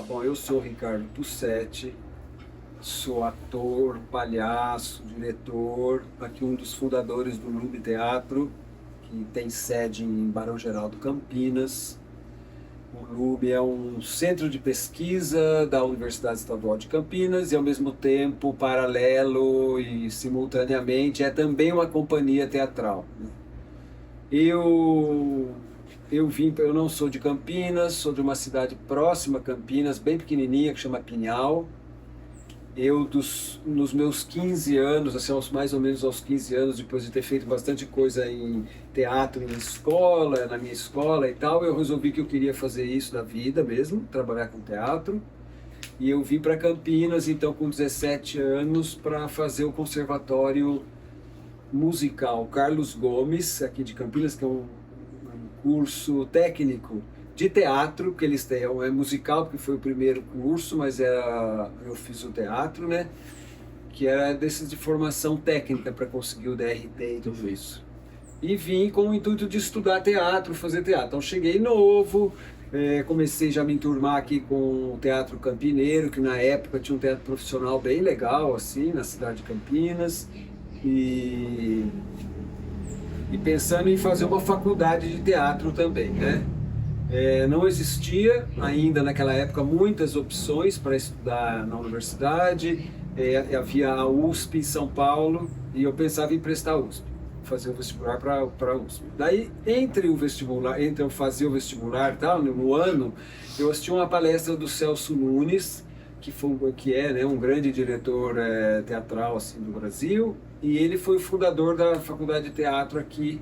Bom, eu sou o Ricardo Pussetti, sou ator, palhaço, diretor, aqui um dos fundadores do Lube Teatro, que tem sede em Barão Geraldo, Campinas. O Lube é um centro de pesquisa da Universidade Estadual de Campinas e, ao mesmo tempo, paralelo e simultaneamente, é também uma companhia teatral. Eu não sou de Campinas, sou de uma cidade próxima a Campinas, bem pequenininha, que chama Pinhal. Nos meus 15 anos, assim, mais ou menos aos 15 anos, depois de ter feito bastante coisa em teatro em escola, na minha escola e tal, eu resolvi que eu queria fazer isso na vida mesmo, trabalhar com teatro. E eu vim para Campinas, então, com 17 anos, para fazer o Conservatório Musical Carlos Gomes, aqui de Campinas, que é um curso técnico de teatro, que eles têm, é musical, porque foi o primeiro curso, mas eu fiz o teatro, né? Que era desses de formação técnica para conseguir o DRT e tudo isso. E vim com o intuito de estudar teatro, fazer teatro. Então cheguei novo, comecei já a me enturmar aqui com o Teatro Campineiro, que na época tinha um teatro profissional bem legal, assim, na cidade de Campinas. E pensando em fazer uma faculdade de teatro também, né? Não existia ainda naquela época muitas opções para estudar na universidade, havia a USP em São Paulo e eu pensava em prestar a USP, fazer o vestibular para a USP. Daí, entre eu fazer o vestibular e tal, no ano, eu assisti uma palestra do Celso Nunes, que é, né, um grande diretor teatral assim, do Brasil, e ele foi o fundador da Faculdade de Teatro aqui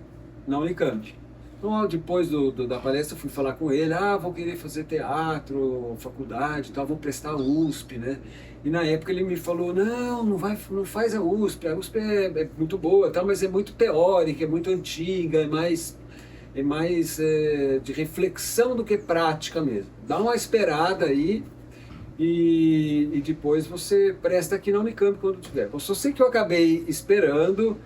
na Unicamp. Então, depois da palestra, eu fui falar com ele, vou querer fazer teatro, faculdade e tal, vou prestar a USP, né? E na época ele me falou, não faz a USP é muito boa, tal, mas é muito teórica, é muito antiga, é mais de reflexão do que prática mesmo. Dá uma esperada aí, e depois você presta aqui na Unicamp quando tiver. Eu só sei que eu acabei esperando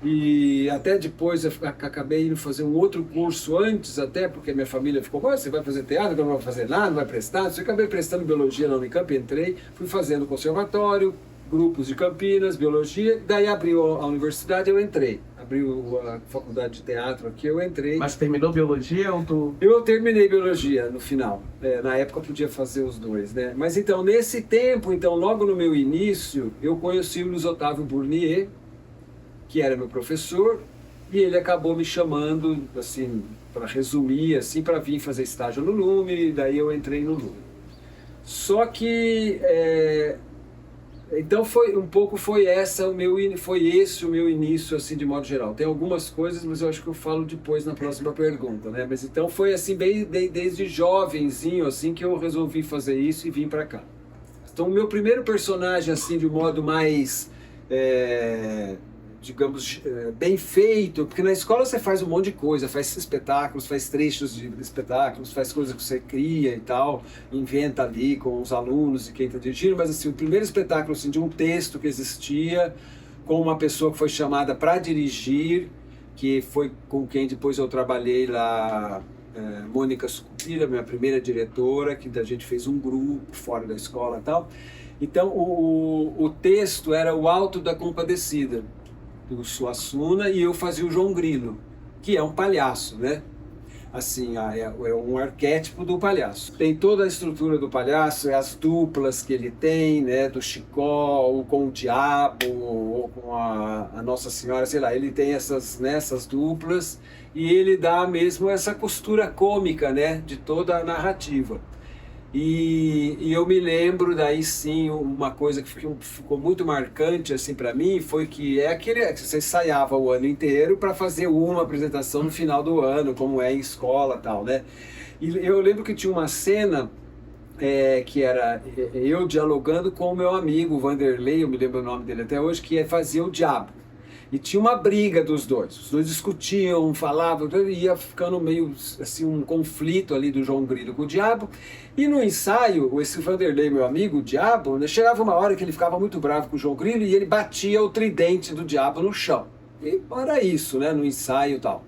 e até depois eu acabei indo fazer um outro curso antes, até porque minha família ficou, você vai fazer teatro, não vai fazer nada, não vai prestar. Eu acabei prestando biologia na Unicamp, entrei, fui fazendo conservatório, grupos de Campinas, biologia, daí abriu a universidade, eu entrei. Abriu a faculdade de teatro aqui, eu entrei. Mas terminou biologia ou tu... Eu terminei biologia no final. Na época eu podia fazer os dois, né? Mas então, nesse tempo, logo no meu início, eu conheci o Luiz Otávio Burnier, que era meu professor, e ele acabou me chamando, assim, para resumir, assim, para vir fazer estágio no Lume, e daí eu entrei no Lume. Só que... Então foi esse o meu início, assim, de modo geral. Tem algumas coisas, mas eu acho que eu falo depois na próxima pergunta, né? Mas então foi assim, desde jovenzinho, assim, que eu resolvi fazer isso e vim para cá. Então o meu primeiro personagem, assim, de um modo mais, digamos, bem feito, porque na escola você faz um monte de coisa, faz espetáculos, faz trechos de espetáculos, faz coisas que você cria e tal, inventa ali com os alunos e quem está dirigindo, mas assim, o primeiro espetáculo assim, de um texto que existia, com uma pessoa que foi chamada para dirigir, que foi com quem depois eu trabalhei lá, Mônica Sucupira, minha primeira diretora, que a gente fez um grupo fora da escola e tal. Então o texto era O Alto da Compadecida, do Suassuna, e eu fazia o João Grilo, que é um palhaço, né? Assim, é um arquétipo do palhaço. Tem toda a estrutura do palhaço, as duplas que ele tem, né? Do Chicó, ou com o Diabo, ou com a Nossa Senhora, sei lá, ele tem essas duplas, e ele dá mesmo essa costura cômica, né? De toda a narrativa. E eu me lembro daí sim, uma coisa que ficou muito marcante assim para mim foi que você ensaiava o ano inteiro para fazer uma apresentação no final do ano, como é em escola e tal, né? E eu lembro que tinha uma cena que era eu dialogando com o meu amigo Vanderlei, eu me lembro o nome dele até hoje, que fazia o Diabo. E tinha uma briga dos dois. Os dois discutiam, falavam, ia ficando meio assim um conflito ali do João Grilo com o Diabo. E no ensaio, esse Vanderlei, meu amigo, o Diabo, né, chegava uma hora que ele ficava muito bravo com o João Grilo e ele batia o tridente do Diabo no chão. E era isso, né, no ensaio e tal.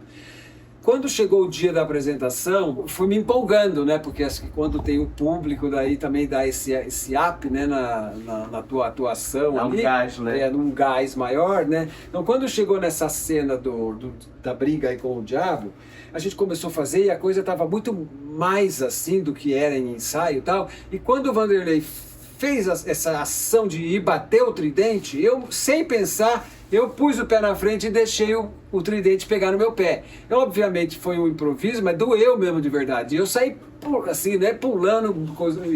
quando chegou o dia da apresentação, fui me empolgando, né? Porque acho que quando tem o público, daí também dá esse up, né? Na tua atuação. Dá um gás, né? Num gás maior, né? Então, quando chegou nessa cena da briga aí com o diabo, a gente começou a fazer e a coisa estava muito mais assim do que era em ensaio e tal. E quando o Vanderlei fez essa ação de ir bater o tridente, eu, sem pensar, eu pus o pé na frente e deixei o tridente pegar no meu pé. Obviamente foi um improviso, mas doeu mesmo de verdade. Eu saí assim, né, pulando,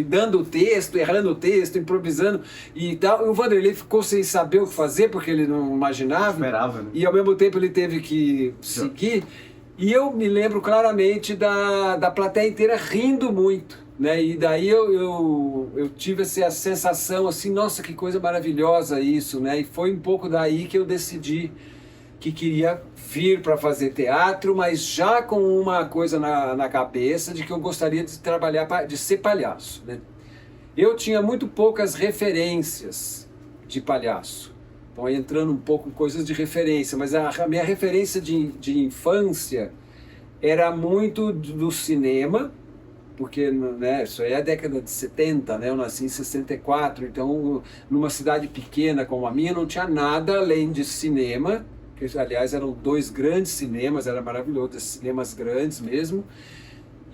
dando o texto, errando o texto, improvisando e tal. E o Vanderlei ficou sem saber o que fazer, porque ele não imaginava. Esperava, né? E ao mesmo tempo ele teve que seguir. E eu me lembro claramente da plateia inteira rindo muito, né? E daí eu tive essa sensação assim, nossa, que coisa maravilhosa isso, né? E foi um pouco daí que eu decidi que queria vir para fazer teatro, mas já com uma coisa na cabeça de que eu gostaria de trabalhar, de ser palhaço, né? Eu tinha muito poucas referências de palhaço. Então, entrando um pouco em coisas de referência, mas a minha referência de infância era muito do cinema, porque, né, isso aí é a década de 70, né? Eu nasci em 64, então numa cidade pequena como a minha não tinha nada além de cinema, que aliás eram 2 grandes cinemas, era maravilhoso, cinemas grandes mesmo,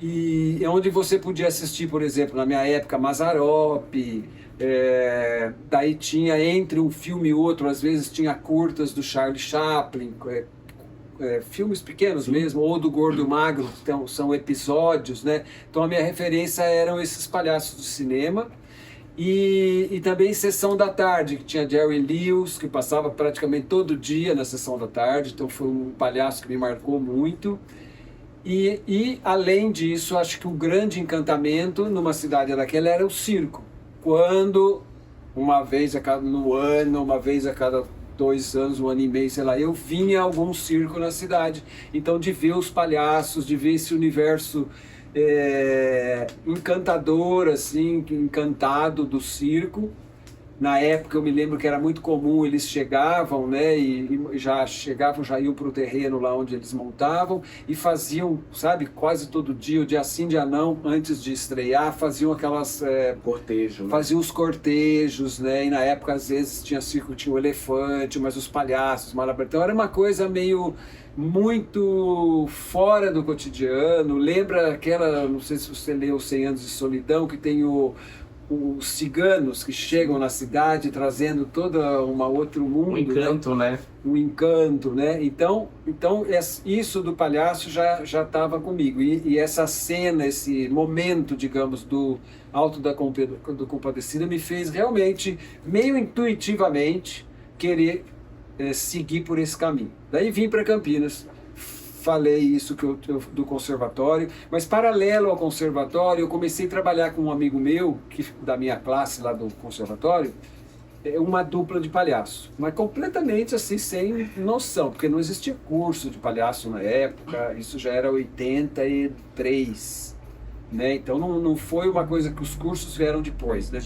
e onde você podia assistir, por exemplo, na minha época, Mazzaropi, daí tinha entre um filme e outro, às vezes tinha curtas do Charlie Chaplin, filmes pequenos mesmo, ou do Gordo e Magro, então são episódios, né? Então a minha referência eram esses palhaços do cinema. E também Sessão da Tarde, que tinha Jerry Lewis, que passava praticamente todo dia na Sessão da Tarde, então foi um palhaço que me marcou muito. E além disso, acho que o grande encantamento numa cidade daquela era o circo. Quando, uma vez no ano, uma vez a cada 2 anos, 1 ano e meio, sei lá, eu vinha a algum circo na cidade. Então, de ver os palhaços, de ver esse universo encantador, assim, encantado do circo. Na época eu me lembro que era muito comum, eles chegavam, né, e já iam para o terreno lá onde eles montavam e faziam, sabe, quase todo dia, o dia sim, dia não, antes de estrear, faziam aquelas... cortejo, né? Faziam os cortejos, né, e na época às vezes tinha circo, tinha o elefante, mas os palhaços, malabar. Então era uma coisa meio... muito fora do cotidiano. Lembra aquela, não sei se você leu 100 Anos de Solidão, que tem os ciganos que chegam na cidade trazendo todo outro mundo, um encanto, né? Um encanto, né? Então isso do palhaço já estava comigo. E essa cena, esse momento, digamos, do Alto do Compadecida me fez realmente, meio intuitivamente, querer seguir por esse caminho. Daí vim para Campinas, falei isso do conservatório, mas paralelo ao conservatório eu comecei a trabalhar com um amigo meu, da minha classe lá do conservatório, uma dupla de palhaço, mas completamente assim, sem noção, porque não existia curso de palhaço na época, isso já era 83, né? Então não foi uma coisa que os cursos vieram depois, né?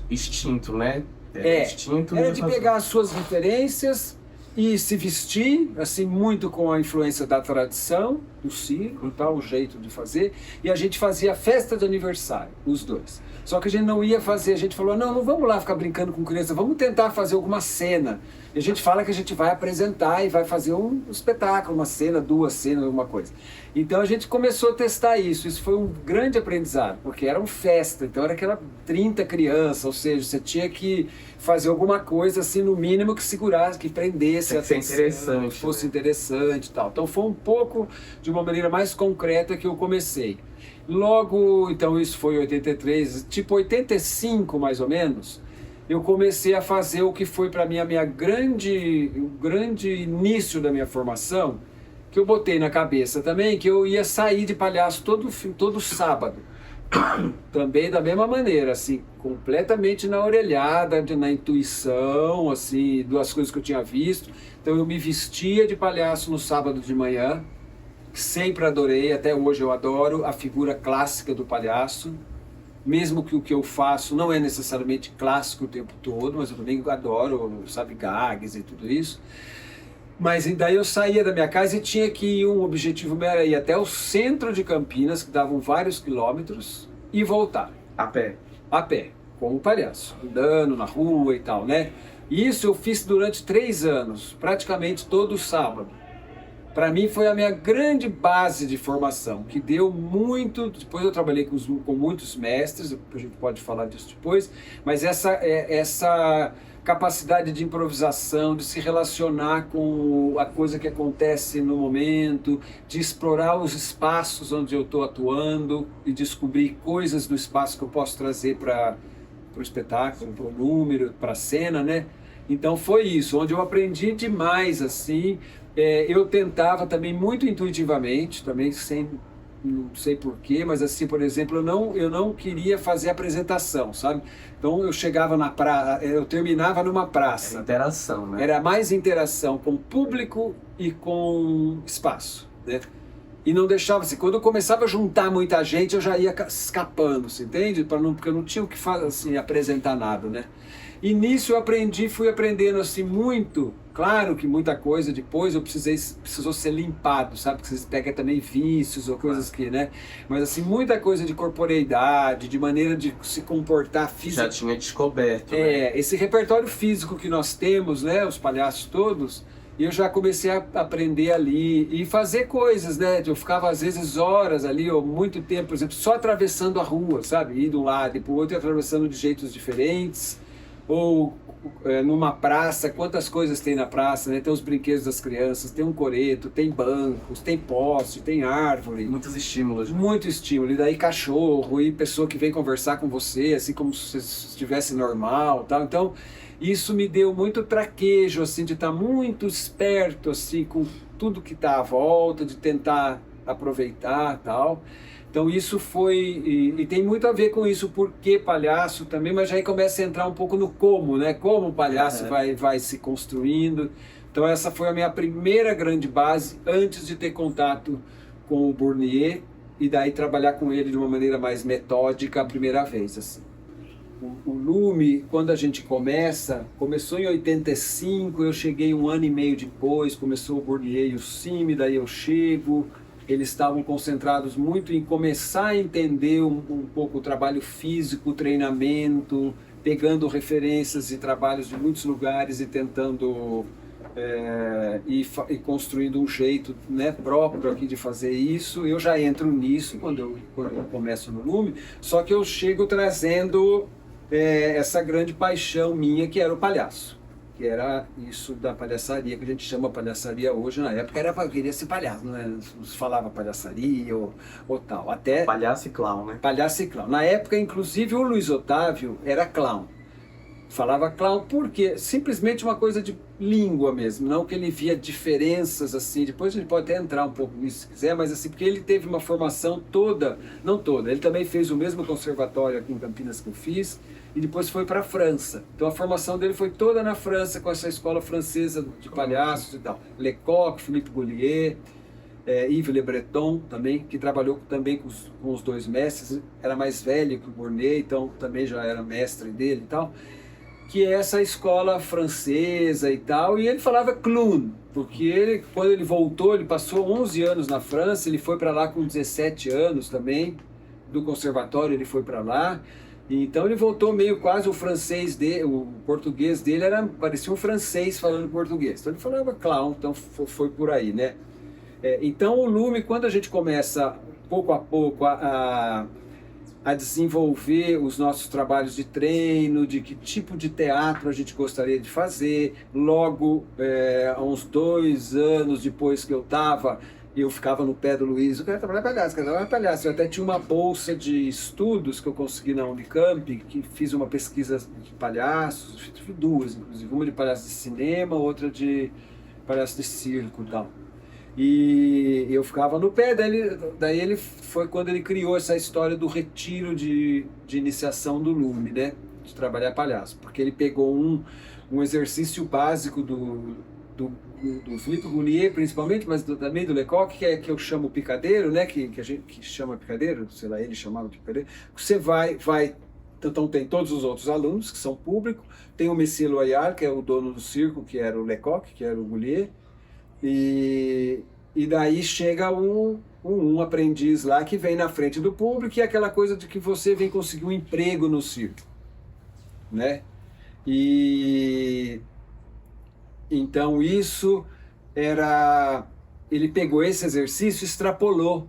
Extinto, né? Extinto, era de pegar as suas referências e se vestir, assim, muito com a influência da tradição, do circo, tal, o jeito de fazer, e a gente fazia festa de aniversário, os dois. Só que a gente não ia fazer, a gente falou, não vamos lá ficar brincando com criança, vamos tentar fazer alguma cena. E a gente fala que a gente vai apresentar e vai fazer um espetáculo, uma cena, 2 cenas, alguma coisa. Então a gente começou a testar isso foi um grande aprendizado, porque era uma festa, então era aquela 30 crianças, ou seja, você tinha que fazer alguma coisa assim, no mínimo que segurasse, que prendesse a atenção, interessante, fosse interessante e tal. Então foi um pouco de uma maneira mais concreta que eu comecei. Logo, então isso foi em 83, tipo 85 mais ou menos, eu comecei a fazer o que foi para mim o grande início da minha formação, que eu botei na cabeça também, que eu ia sair de palhaço todo sábado. Também da mesma maneira, assim, completamente na orelhada, na intuição, assim, das coisas que eu tinha visto. Então eu me vestia de palhaço no sábado de manhã, sempre adorei, até hoje eu adoro a figura clássica do palhaço, mesmo que o que eu faço não é necessariamente clássico o tempo todo, mas eu também adoro, sabe, gags e tudo isso. Mas daí eu saía da minha casa e tinha que ir, um objetivo meu era ir até o centro de Campinas, que davam vários quilômetros, e voltar. A pé. A pé, como palhaço, andando na rua e tal, né? Isso eu fiz durante 3 anos, praticamente todo sábado. Para mim foi a minha grande base de formação, que deu muito. Depois eu trabalhei com muitos mestres, a gente pode falar disso depois, mas essa capacidade de improvisação, de se relacionar com a coisa que acontece no momento, de explorar os espaços onde eu estou atuando e descobrir coisas do espaço que eu posso trazer para o espetáculo, para o número, para a cena, né? Então foi isso, onde eu aprendi demais, assim. Eu tentava também muito intuitivamente, também sem, não sei porquê, mas assim, por exemplo, eu não queria fazer apresentação, sabe? Então eu chegava na praça, eu terminava numa praça. Era interação, né? Era mais interação com o público e com espaço, né? E não deixava assim, quando eu começava a juntar muita gente, eu já ia escapando, você entende? Porque eu não tinha o que assim, apresentar nada, né? E nisso eu fui aprendendo assim muito. Claro que muita coisa depois precisou ser limpado, sabe? Porque você pega também vícios ou coisas que, né? Mas assim, muita coisa de corporeidade, de maneira de se comportar física. Já tinha descoberto, né? Esse repertório físico que nós temos, né? Os palhaços todos, e eu já comecei a aprender ali e fazer coisas, né? Eu ficava às vezes horas ali, ou muito tempo, por exemplo, só atravessando a rua, sabe? Ir de um lado e para o outro e atravessando de jeitos diferentes. Ou numa praça, quantas coisas tem na praça, né? Tem os brinquedos das crianças, tem um coreto, tem bancos, tem poste, tem árvore. Muitos estímulos. Muito estímulo. E daí cachorro, e pessoa que vem conversar com você, assim como se estivesse normal, tal. Então, isso me deu muito traquejo, assim, de estar muito esperto, assim, com tudo que está à volta, de tentar aproveitar, tal. Então isso foi, e tem muito a ver com isso, porque palhaço também, mas aí começa a entrar um pouco no como, né? Como o palhaço vai se construindo. Então essa foi a minha primeira grande base, antes de ter contato com o Bournier, e daí trabalhar com ele de uma maneira mais metódica a primeira vez, assim. O Lume, quando a gente começou em 85, eu cheguei 1 ano e meio depois, começou o Bournier e o Cime, daí eu chego. Eles estavam concentrados muito em começar a entender um pouco o trabalho físico, o treinamento, pegando referências e trabalhos de muitos lugares e tentando e construindo um jeito, né, próprio aqui de fazer isso. Eu já entro nisso quando eu começo no Lume, só que eu chego trazendo essa grande paixão minha, que era o palhaço. Que era isso da palhaçaria, que a gente chama palhaçaria hoje. Na época queria ser palhaço, não se falava palhaçaria ou tal. Até palhaço e clown, né? Palhaço e clown. Na época, inclusive, o Luiz Otávio era clown. Falava clown porque simplesmente uma coisa de língua mesmo, não que ele via diferenças assim. Depois a gente pode até entrar um pouco nisso se quiser, mas assim, porque ele teve uma formação toda, não toda, ele também fez o mesmo conservatório aqui em Campinas que eu fiz, e depois foi para a França. Então a formação dele foi toda na França, com essa escola francesa de palhaços e tal. Lecoq, Philippe Gaulier, Yves Le Breton também, que trabalhou também com os 2 mestres, era mais velho que o Bournier, então também já era mestre dele e tal, que é essa escola francesa e tal, e ele falava clown, porque ele, quando ele voltou, ele passou 11 anos na França, ele foi para lá com 17 anos também, do conservatório ele foi para lá. Então ele voltou meio quase o francês dele, o português dele parecia um francês falando português. Então ele falava clown, então foi por aí, né? Então o Lume, quando a gente começa pouco a pouco a desenvolver os nossos trabalhos de treino, de que tipo de teatro a gente gostaria de fazer, logo há uns 2 anos depois que eu ficava no pé do Luiz, eu quero trabalhar palhaço. Eu até tinha uma bolsa de estudos que eu consegui na Unicamp, que fiz uma pesquisa de palhaços, fiz 2, inclusive, uma de palhaço de cinema, outra de palhaço de circo e tal. E eu ficava no pé, daí ele foi quando ele criou essa história do retiro de iniciação do Lume, né? De trabalhar palhaço, porque ele pegou um exercício básico do Philippe Gaulier, principalmente, mas também do Lecoq, que eu chamo picadeiro, né? Que a gente chama picadeiro, sei lá, ele chamava picadeiro. Você vai, então tem todos os outros alunos, que são público, tem o Messier Loyal, que é o dono do circo, que era o Lecoq, que era o Gaulier, E daí chega um aprendiz lá que vem na frente do público, e é aquela coisa de que você vem conseguir um emprego no circo, né? E então isso era... Ele pegou esse exercício e extrapolou,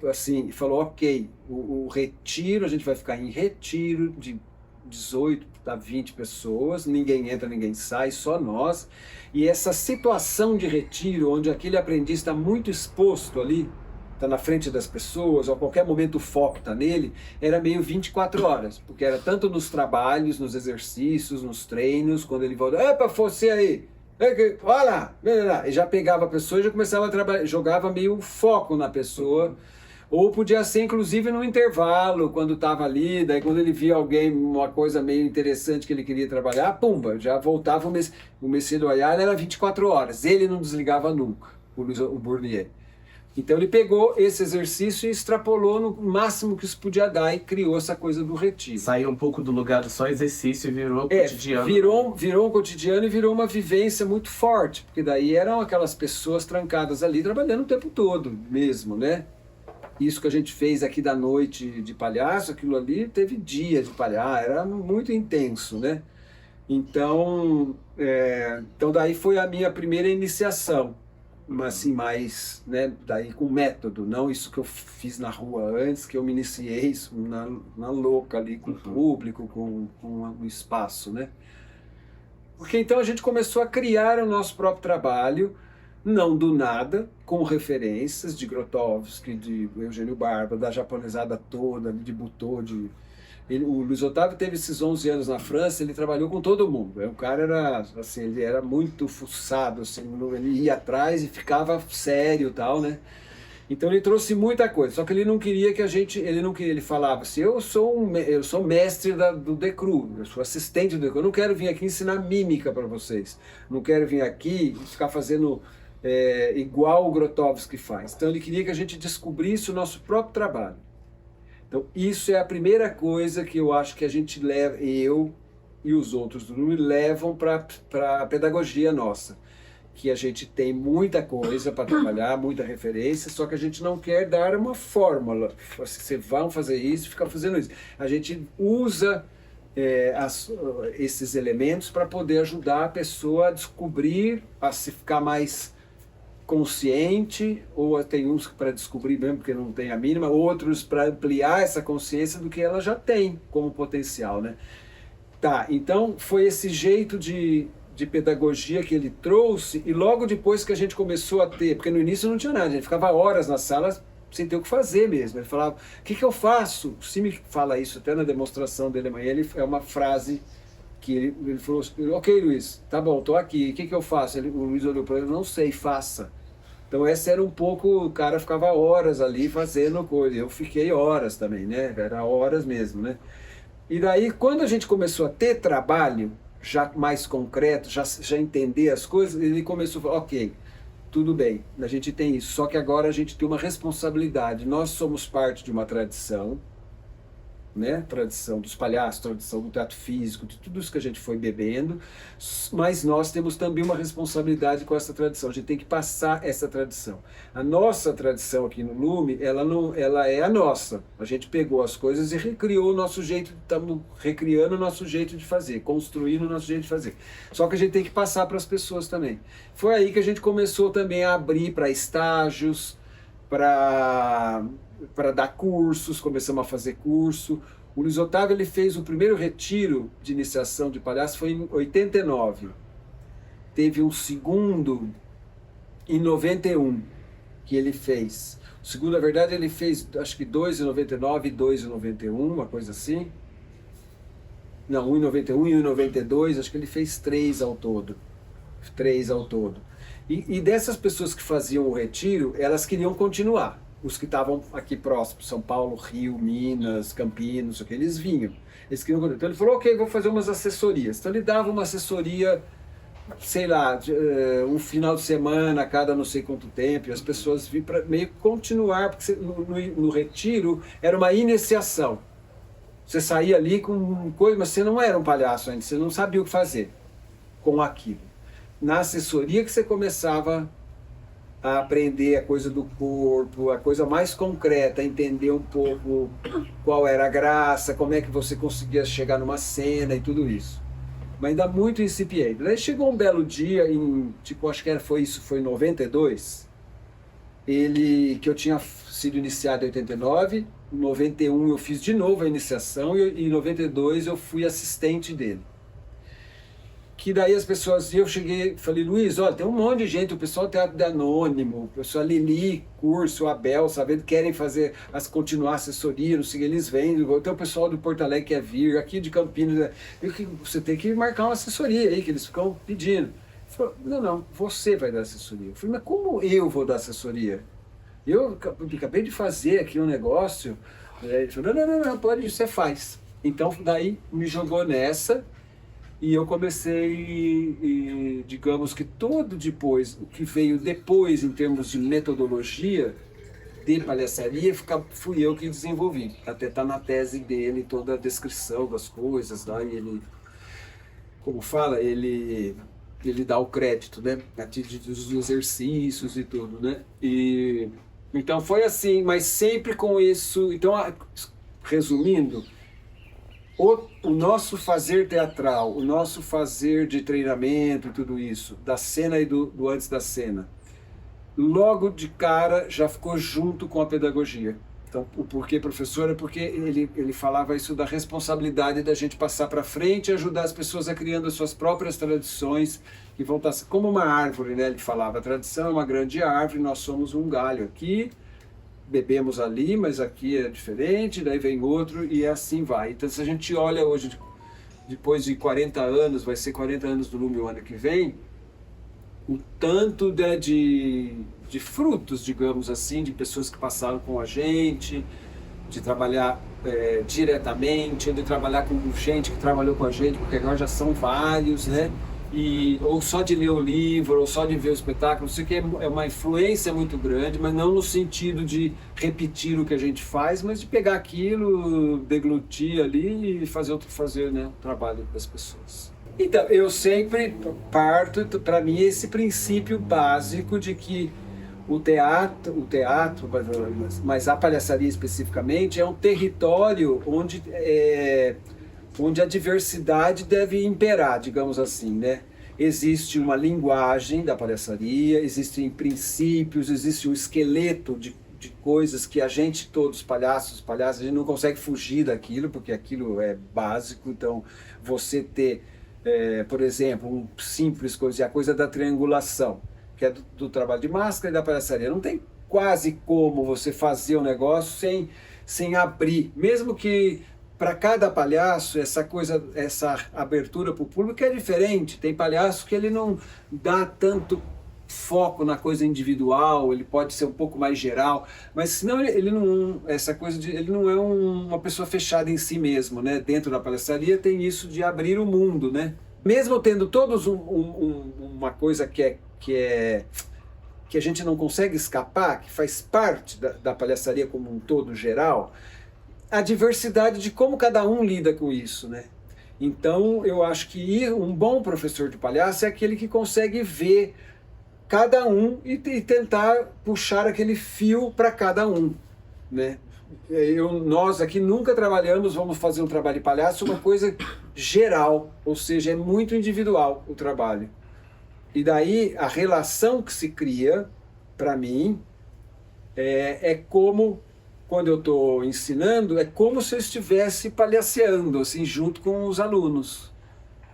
assim, e falou, ok, o retiro, a gente vai ficar em retiro de 18 a 20 pessoas, ninguém entra, ninguém sai, só nós. E essa situação de retiro, onde aquele aprendiz está muito exposto ali, está na frente das pessoas, ou a qualquer momento o foco está nele, era meio 24 horas, porque era tanto nos trabalhos, nos exercícios, nos treinos, quando ele volta, epa, você aí, olha lá, e já pegava a pessoa e já começava a trabalhar, jogava meio foco na pessoa. Ou podia ser, inclusive, no intervalo, quando estava ali, daí quando ele via alguém, uma coisa meio interessante que ele queria trabalhar, pumba, já voltava o Messias do Ayala, era 24 horas, ele não desligava nunca, o Bournier. Então ele pegou esse exercício e extrapolou no máximo que isso podia dar e criou essa coisa do retiro. Saiu um pouco do lugar do só exercício e virou cotidiano. Virou um cotidiano e virou uma vivência muito forte, porque daí eram aquelas pessoas trancadas ali trabalhando o tempo todo mesmo, né? Isso que a gente fez aqui da noite de palhaço, aquilo ali teve dia de palhaço, era muito intenso, né? Então, então daí foi a minha primeira iniciação, mas assim, mais, né, daí com método, não isso que eu fiz na rua antes, que eu me iniciei isso na louca ali, com o público, com o espaço, né? Porque então a gente começou a criar o nosso próprio trabalho, não do nada, com referências de Grotowski, de Eugênio Barba, da japonesada toda, de Butoh, o Luiz Otávio teve esses 11 anos na França, ele trabalhou com todo mundo. O cara era, assim, ele era muito fuçado, assim, ele ia atrás e ficava sério e tal, né? Então ele trouxe muita coisa, só que ele não queria que a gente, ele falava assim, eu sou mestre do Decru, eu sou assistente do Decru, eu não quero vir aqui ensinar mímica para vocês, não quero vir aqui e ficar fazendo igual o Grotowski faz. Então ele queria que a gente descobrisse o nosso próprio trabalho. Então isso é a primeira coisa que eu acho que a gente leva, eu e os outros do número levam para a pedagogia nossa. Que a gente tem muita coisa para trabalhar, muita referência, só que a gente não quer dar uma fórmula. Vocês vão fazer isso, ficar fazendo isso. A gente usa esses elementos para poder ajudar a pessoa a descobrir, a se ficar mais consciente, ou tem uns para descobrir mesmo porque não tem a mínima, outros para ampliar essa consciência do que ela já tem como potencial, né? Tá, então foi esse jeito de pedagogia que ele trouxe, e logo depois que a gente começou a ter, porque no início não tinha nada, a gente ficava horas nas salas sem ter o que fazer mesmo. Ele falava, o que eu faço? O Simi fala isso até na demonstração dele amanhã, é uma frase que ele falou, ok Luiz, tá bom, tô aqui, o que eu faço? O Luiz olhou para ele, não sei, faça. Então essa era um pouco, o cara ficava horas ali fazendo coisa, eu fiquei horas também, né, era horas mesmo, né. E daí quando a gente começou a ter trabalho, já mais concreto, já entender as coisas, ele começou a falar, ok, tudo bem, a gente tem isso, só que agora a gente tem uma responsabilidade, nós somos parte de uma tradição, né? Tradição dos palhaços, tradição do teatro físico, de tudo isso que a gente foi bebendo, mas nós temos também uma responsabilidade com essa tradição, a gente tem que passar essa tradição. A nossa tradição aqui no Lume, ela é a nossa, a gente pegou as coisas e recriou o nosso jeito, estamos recriando o nosso jeito de fazer, construindo o nosso jeito de fazer. Só que a gente tem que passar para as pessoas também. Foi aí que a gente começou também a abrir para estágios, para dar cursos, começamos a fazer curso. O Luiz Otávio ele fez o primeiro retiro de iniciação de palhaço, foi em 89. Teve um segundo em 91 que ele fez. O segundo, na verdade, ele fez acho que 2 em 99 e 2 em 91, uma coisa assim. Não, 1 em 91 e 1 em 92, acho que ele fez 3 ao todo. 3 ao todo. E dessas pessoas que faziam o retiro, elas queriam continuar. Os que estavam aqui próximos, São Paulo, Rio, Minas, Campinas, eles vinham. Eles queriam continuar. Então ele falou, ok, vou fazer umas assessorias. Então ele dava uma assessoria, sei lá, um final de semana a cada não sei quanto tempo, e as pessoas vinham para meio que continuar, porque no retiro era uma iniciação. Você saía ali com coisa, mas você não era um palhaço ainda, você não sabia o que fazer com aquilo. Na assessoria que você começava a aprender a coisa do corpo, a coisa mais concreta, a entender um pouco qual era a graça, como é que você conseguia chegar numa cena e tudo isso. Mas ainda muito incipiente. Daí chegou um belo dia, acho que foi em 92, que eu tinha sido iniciado em 89, em 91 eu fiz de novo a iniciação e em 92 eu fui assistente dele. Que daí as pessoas, eu cheguei, falei, Luiz, olha, tem um monte de gente, o pessoal do Teatro de Anônimo, o pessoal Lili, Curso, Abel, sabendo, querem continuar a assessoria, não sei, eles vêm, tem o pessoal do Porto Alegre que quer vir, aqui de Campinas, você tem que marcar uma assessoria aí, que eles ficam pedindo. Ele falou, não, você vai dar assessoria. Eu falei, mas como eu vou dar assessoria? Eu acabei de fazer aqui um negócio. Ele falou, não, pode, você faz. Então, daí me jogou nessa. E eu comecei, digamos que o que veio depois em termos de metodologia de palhaçaria, fui eu que desenvolvi. Até está na tese dele toda a descrição das coisas, lá, e ele, como fala, ele dá o crédito, né? Dos exercícios e tudo, né? Então foi assim, mas sempre com isso. Então, resumindo, o nosso fazer teatral, o nosso fazer de treinamento e tudo isso, da cena e do antes da cena, logo de cara já ficou junto com a pedagogia. Então, o porquê professor é porque ele falava isso da responsabilidade da gente passar para frente e ajudar as pessoas a criando as suas próprias tradições, que vão estar como uma árvore, né? Ele falava, a tradição é uma grande árvore, nós somos um galho aqui, bebemos ali, mas aqui é diferente, daí vem outro e assim vai. Então, se a gente olha hoje, depois de 40 anos, vai ser 40 anos do Lume o ano que vem, o tanto de frutos, digamos assim, de pessoas que passaram com a gente, de trabalhar diretamente, de trabalhar com gente que trabalhou com a gente, porque agora já são vários, né? Ou só de ler o livro, ou só de ver o espetáculo, isso aqui é uma influência muito grande, mas não no sentido de repetir o que a gente faz, mas de pegar aquilo, deglutir ali e fazer, né, o trabalho das pessoas. Então, eu sempre parto, para mim, esse princípio básico de que o teatro, mas a palhaçaria especificamente, é um território onde a diversidade deve imperar, digamos assim, né? Existe uma linguagem da palhaçaria, existem princípios, existe um esqueleto de coisas que a gente, todos palhaços, a gente não consegue fugir daquilo, porque aquilo é básico. Então, você ter, por exemplo, um simples coisa, a coisa da triangulação, que é do trabalho de máscara e da palhaçaria. Não tem quase como você fazer um negócio sem abrir, mesmo que para cada palhaço, essa abertura para o público é diferente. Tem palhaço que ele não dá tanto foco na coisa individual, ele pode ser um pouco mais geral, mas senão ele não é uma pessoa fechada em si mesmo, né? Dentro da palhaçaria tem isso de abrir o mundo, né? Mesmo tendo todos uma coisa que a gente não consegue escapar, que faz parte da palhaçaria como um todo geral, a diversidade de como cada um lida com isso, né? Então, eu acho que um bom professor de palhaço é aquele que consegue ver cada um e tentar puxar aquele fio para cada um, né? Nós aqui nunca vamos fazer um trabalho de palhaço, uma coisa geral, ou seja, é muito individual o trabalho. E daí, a relação que se cria, para mim, é como... Quando eu estou ensinando, é como se eu estivesse palhaceando, assim, junto com os alunos.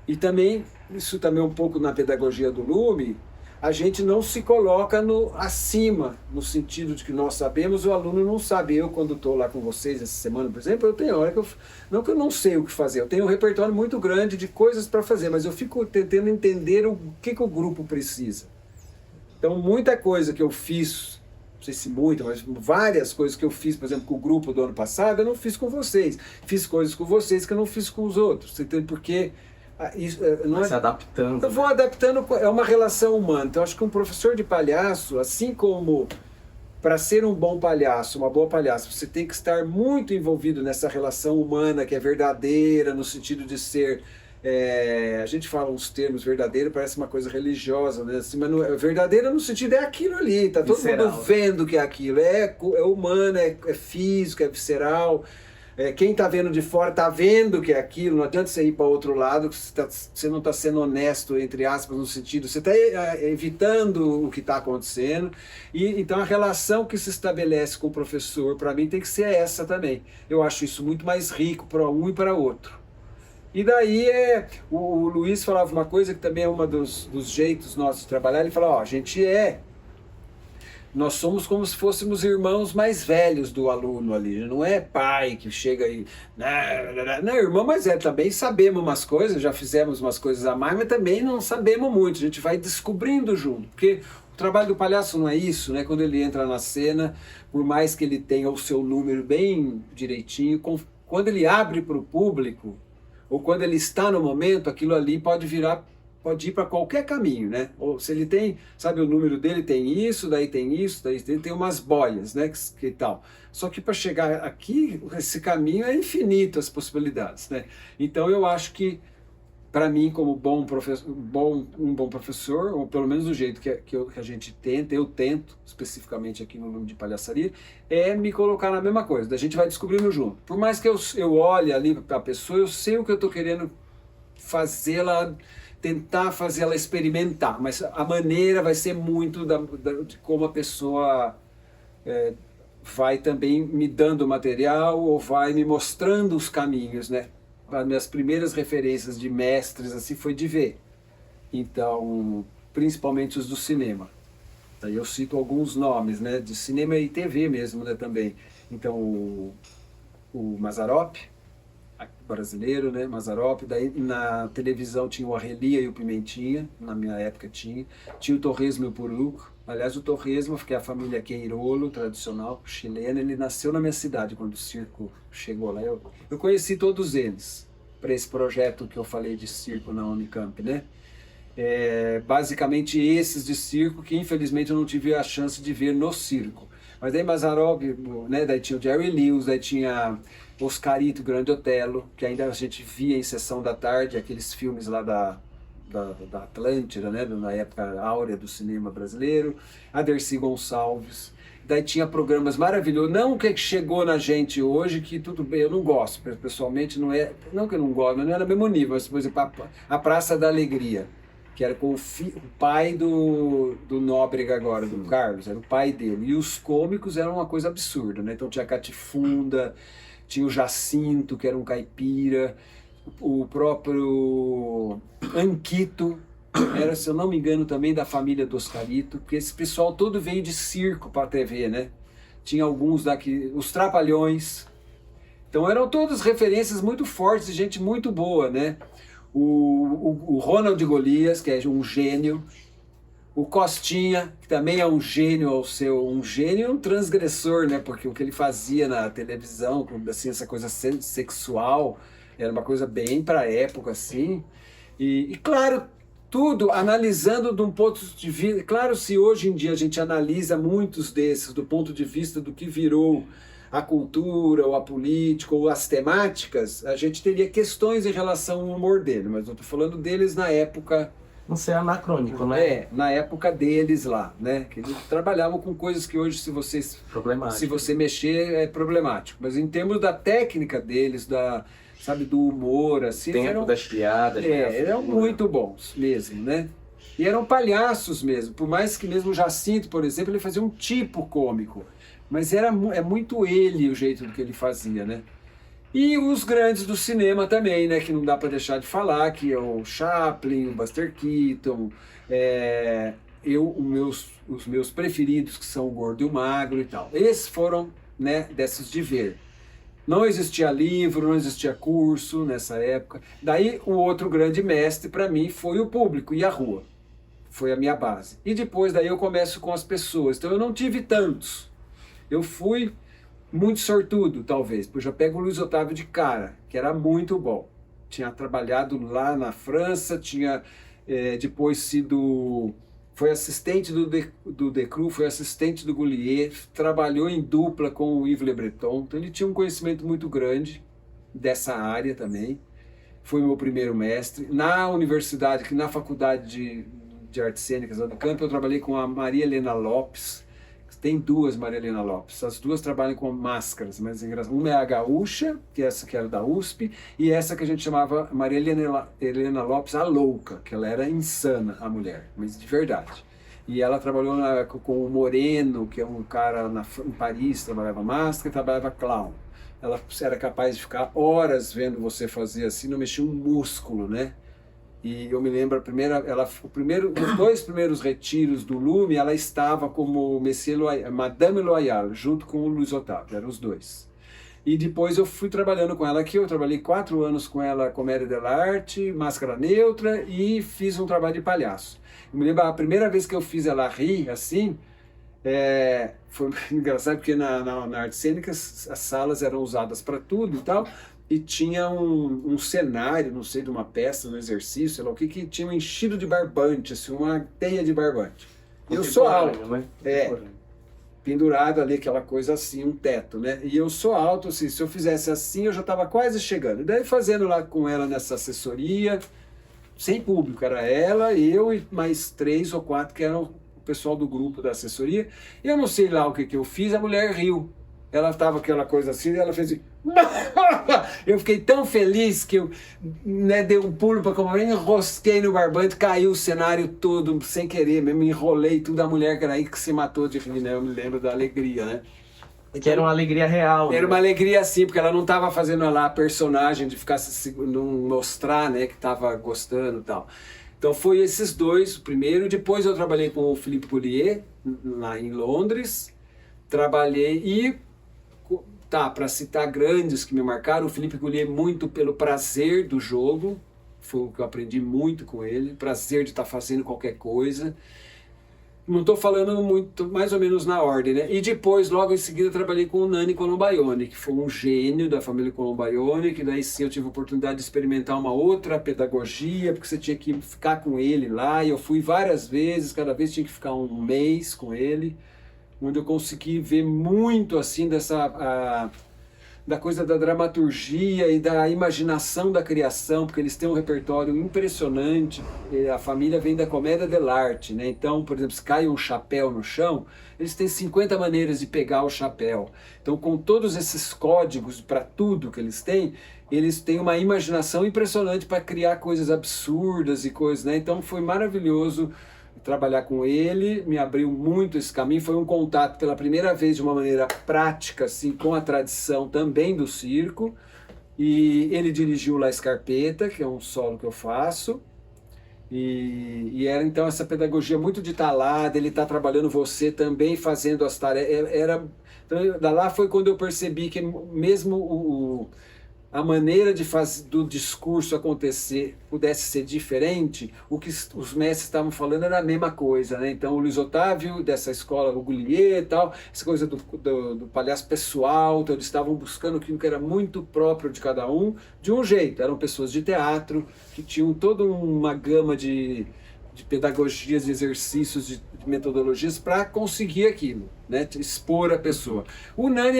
E também, isso também um pouco na pedagogia do Lume, a gente não se coloca acima, no sentido de que nós sabemos, o aluno não sabe. Eu, quando estou lá com vocês essa semana, por exemplo, eu tenho hora não que eu não sei o que fazer, eu tenho um repertório muito grande de coisas para fazer, mas eu fico tentando entender o que o grupo precisa. Então, muita coisa que eu fiz, não sei se muito, mas várias coisas que eu fiz, por exemplo, com o grupo do ano passado, eu não fiz com vocês. Fiz coisas com vocês que eu não fiz com os outros. Você entende? Porque isso não se adaptando. Eu vou adaptando, é uma relação humana. Então, acho que um professor de palhaço, assim como para ser um bom palhaço, uma boa palhaça, você tem que estar muito envolvido nessa relação humana que é verdadeira, no sentido de ser A gente fala uns termos verdadeiro, parece uma coisa religiosa, né? Assim, mas não, verdadeiro no sentido é aquilo ali, tá todo Visceral. mundo vendo que é aquilo, é humano, é físico, é visceral. Quem está vendo de fora está vendo que é aquilo, não adianta você ir para outro lado, você não está sendo honesto, entre aspas, no sentido, você está evitando o que está acontecendo. E então a relação que se estabelece com o professor, para mim, tem que ser essa também. Eu acho isso muito mais rico para um e para outro. E daí o Luiz falava uma coisa que também é um dos jeitos nossos de trabalhar, ele fala, nós somos como se fôssemos irmãos mais velhos do aluno ali, não é pai que chega e... Não é irmão, mas também sabemos umas coisas, já fizemos umas coisas a mais, mas também não sabemos muito, a gente vai descobrindo junto, porque o trabalho do palhaço não é isso, né? Quando ele entra na cena, por mais que ele tenha o seu número bem direitinho, quando ele abre para o público, ou quando ele está no momento, aquilo ali pode ir para qualquer caminho, né? Ou se ele tem, sabe, o número dele tem isso, daí tem umas bolhas, né? Que tal. Só que para chegar aqui, esse caminho é infinito, as possibilidades, né? Então eu acho que, para mim, como um bom professor, ou pelo menos do jeito que a gente tenta, eu tento, especificamente aqui no Mundo de Palhaçaria, é me colocar na mesma coisa, a gente vai descobrindo junto. Por mais que eu olhe ali para a pessoa, eu sei o que eu estou querendo tentar fazer ela experimentar, mas a maneira vai ser muito de como a pessoa vai também me dando material ou vai me mostrando os caminhos, né? As minhas primeiras referências de mestres assim foi de ver, então principalmente os do cinema. Aí eu cito alguns nomes, né, de cinema e TV mesmo, né, também. Então o Mazzaropi, brasileiro, né, Mazzaropi. Daí na televisão tinha o Arrelia e o Pimentinha, na minha época tinha o Torresmo e o Puruco. Aliás, o Torresmo, que é a família Queirolo, tradicional, chilena, ele nasceu na minha cidade quando o circo chegou lá. Eu conheci todos eles para esse projeto que eu falei de circo na Unicamp, né? Basicamente esses de circo que infelizmente eu não tive a chance de ver no circo. Mas daí Mazzaropi, né, daí tinha o Jerry Lewis, daí tinha Oscarito, Grande Otelo, que ainda a gente via em sessão da tarde, aqueles filmes lá da Atlântida, né, na época áurea do cinema brasileiro, a Dercy Gonçalves. Daí tinha programas maravilhosos, não o que chegou na gente hoje, que tudo bem, eu não gosto, pessoalmente não que eu não gosto, mas não era no mesmo nível, mas por exemplo, a Praça da Alegria, que era com o pai do Nóbrega agora, do Carlos, era o pai dele, e os cômicos eram uma coisa absurda, né? Então tinha a Catifunda, tinha o Jacinto, que era um caipira, o próprio Anquito, era, se eu não me engano, também da família do Oscarito, porque esse pessoal todo veio de circo para a TV, né? Tinha alguns daqui, os Trapalhões. Então eram todas referências muito fortes, de gente muito boa, né? O Ronald Golias, que é um gênio. O Costinha, que também é um gênio um gênio e um transgressor, né? Porque o que ele fazia na televisão, assim, essa coisa sexual, era uma coisa bem para a época, assim. E claro, tudo analisando de um ponto de vista... Claro, se hoje em dia a gente analisa muitos desses do ponto de vista do que virou a cultura, ou a política, ou as temáticas, a gente teria questões em relação ao humor dele, mas eu estou falando deles na época... Não ser anacrônico, né? Na época deles lá, né? Que eles trabalhavam com coisas que hoje, se você mexer, é problemático. Mas em termos da técnica deles, sabe, do humor, assim... Tempo das piadas. Eram muito bons mesmo, né? E eram palhaços mesmo. Por mais que mesmo o Jacinto, por exemplo, ele fazia um tipo cômico. Mas é muito ele o jeito do que ele fazia, né? E os grandes do cinema também, né? Que não dá para deixar de falar, que é o Chaplin, o Buster Keaton, os meus preferidos, que são o Gordo e o Magro e tal. Esses foram, né, desses de ver. Não existia livro, não existia curso nessa época. Daí o outro grande mestre para mim foi o público e a rua. Foi a minha base. E depois daí eu começo com as pessoas. Então eu não tive tantos. Eu fui muito sortudo, talvez, porque eu já pego o Luiz Otávio de cara, que era muito bom. Tinha trabalhado lá na França, tinha depois foi assistente do Decru, foi assistente do Goulier, trabalhou em dupla com o Yves Le Breton, então ele tinha um conhecimento muito grande dessa área também. foi meu primeiro mestre. Na universidade, na faculdade de artes cênicas lá do campo, eu trabalhei com a Maria Helena Lopes. Tem duas Maria Helena Lopes, as duas trabalham com máscaras, mas uma é a gaúcha, que é essa que era da USP, e essa que a gente chamava Maria Helena Lopes a louca, que ela era insana, a mulher, mas de verdade. E ela trabalhou com o Moreno, que é um cara em Paris, trabalhava máscara e trabalhava clown. Ela era capaz de ficar horas vendo você fazer assim, não mexia um músculo, né? E eu me lembro, os dois primeiros retiros do Lume, ela estava como Madame Loyal, junto com o Luiz Otávio, eram os dois. E depois eu fui trabalhando com ela aqui, eu trabalhei 4 anos com ela, Comédia dell'arte, Máscara Neutra, e fiz um trabalho de palhaço. Eu me lembro, a primeira vez que eu fiz ela rir, assim, foi engraçado, porque na arte cênica as salas eram usadas para tudo e tal, e tinha um cenário, não sei, de uma peça, um exercício, sei lá o que tinha enchido de barbante, assim, uma teia de barbante. Eu sou alto, né? Pendurado ali, aquela coisa assim, um teto, né? E eu sou alto, assim, se eu fizesse assim, eu já estava quase chegando. E daí fazendo lá com ela nessa assessoria, sem público, era ela, eu e mais 3 ou 4 que eram o pessoal do grupo da assessoria. E eu não sei lá o que eu fiz, a mulher riu. Ela estava aquela coisa assim, e ela fez assim... Eu fiquei tão feliz que eu dei um pulo para comer, enrosquei no barbante, caiu o cenário todo, sem querer, mesmo enrolei tudo, a mulher que era aí que se matou de rir, né? Eu me lembro da alegria, né? Que era uma alegria real. Era uma alegria assim, porque ela não estava fazendo lá a personagem de ficar não mostrar, né, que estava gostando e tal. Então foi esses dois, o primeiro. Depois eu trabalhei com o Philippe Gaulier, lá em Londres. Trabalhei e... para citar grandes que me marcaram, o Philippe Gaulier muito pelo prazer do jogo, foi o que eu aprendi muito com ele, prazer de estar fazendo qualquer coisa. Não estou falando muito, mais ou menos na ordem, né? E depois, logo em seguida, trabalhei com o Nanni Colombaione, que foi um gênio da família Colombaione, que daí sim eu tive a oportunidade de experimentar uma outra pedagogia, porque você tinha que ficar com ele lá, e eu fui várias vezes, cada vez tinha que ficar um mês com ele, onde eu consegui ver muito assim da coisa da dramaturgia e da imaginação da criação, porque eles têm um repertório impressionante. A família vem da comédia dell'arte, né? Então, por exemplo, se cai um chapéu no chão, eles têm 50 maneiras de pegar o chapéu. Então, com todos esses códigos para tudo que eles têm uma imaginação impressionante para criar coisas absurdas e coisas, né? Então, foi maravilhoso trabalhar com ele, me abriu muito esse caminho, foi um contato pela primeira vez de uma maneira prática, assim, com a tradição também do circo, e ele dirigiu La Scarpetta, que é um solo que eu faço, e era então essa pedagogia muito de estar lá, dele estar trabalhando você também, fazendo as tarefas, então, lá foi quando eu percebi que mesmo a maneira de fazer do discurso acontecer pudesse ser diferente, o que os mestres estavam falando era a mesma coisa, né? Então o Luiz Otávio, dessa escola, o Gaulier e tal, essa coisa do palhaço pessoal, então eles estavam buscando aquilo que era muito próprio de cada um, de um jeito, eram pessoas de teatro, que tinham toda uma gama de pedagogias, de exercícios, de metodologias para conseguir aquilo, né? Expor a pessoa. O Nanni,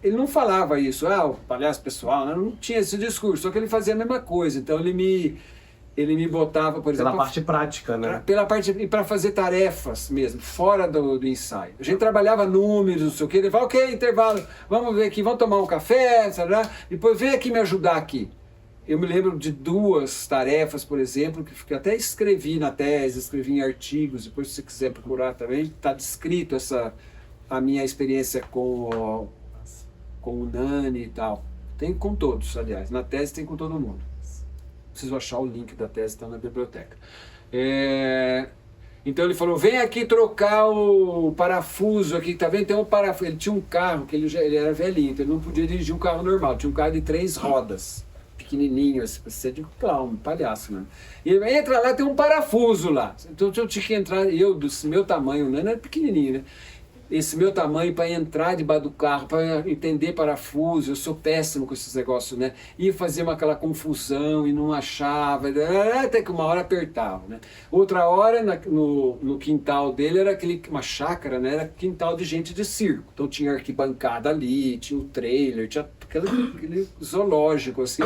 ele não falava isso, o palhaço pessoal, né? Não tinha esse discurso, só que ele fazia a mesma coisa. Então ele me botava, por exemplo... Pela parte prática, né? Pela parte, e para fazer tarefas mesmo, fora do ensaio. A gente trabalhava números, não sei o quê, ele falava, ok, intervalo, vamos ver aqui, vamos tomar um café, sabe? Depois vem aqui me ajudar aqui. Eu me lembro de 2 tarefas, por exemplo, que até escrevi na tese, escrevi em artigos, depois se você quiser procurar também, está descrito a minha experiência com o Nanni e tal. Tem com todos, aliás, na tese tem com todo mundo. Preciso achar o link da tese, está na biblioteca. Então ele falou, vem aqui trocar o parafuso aqui, tá vendo? Tem um parafuso. Ele tinha um carro, que ele era velhinho, então ele não podia dirigir um carro normal, tinha um carro de 3 rodas. Pequenininho, você é de clown, palhaço, né? E entra lá, tem um parafuso lá. Então eu tinha que entrar, do meu tamanho, né? Não era pequenininho, né? Esse meu tamanho para entrar debaixo do carro, para entender parafuso, eu sou péssimo com esses negócios, né? Ia fazer aquela confusão e não achava, até que uma hora apertava, né? Outra hora, no quintal dele, era uma chácara, né? Era quintal de gente de circo. Então tinha arquibancada ali, tinha o trailer, tinha aquele zoológico, assim,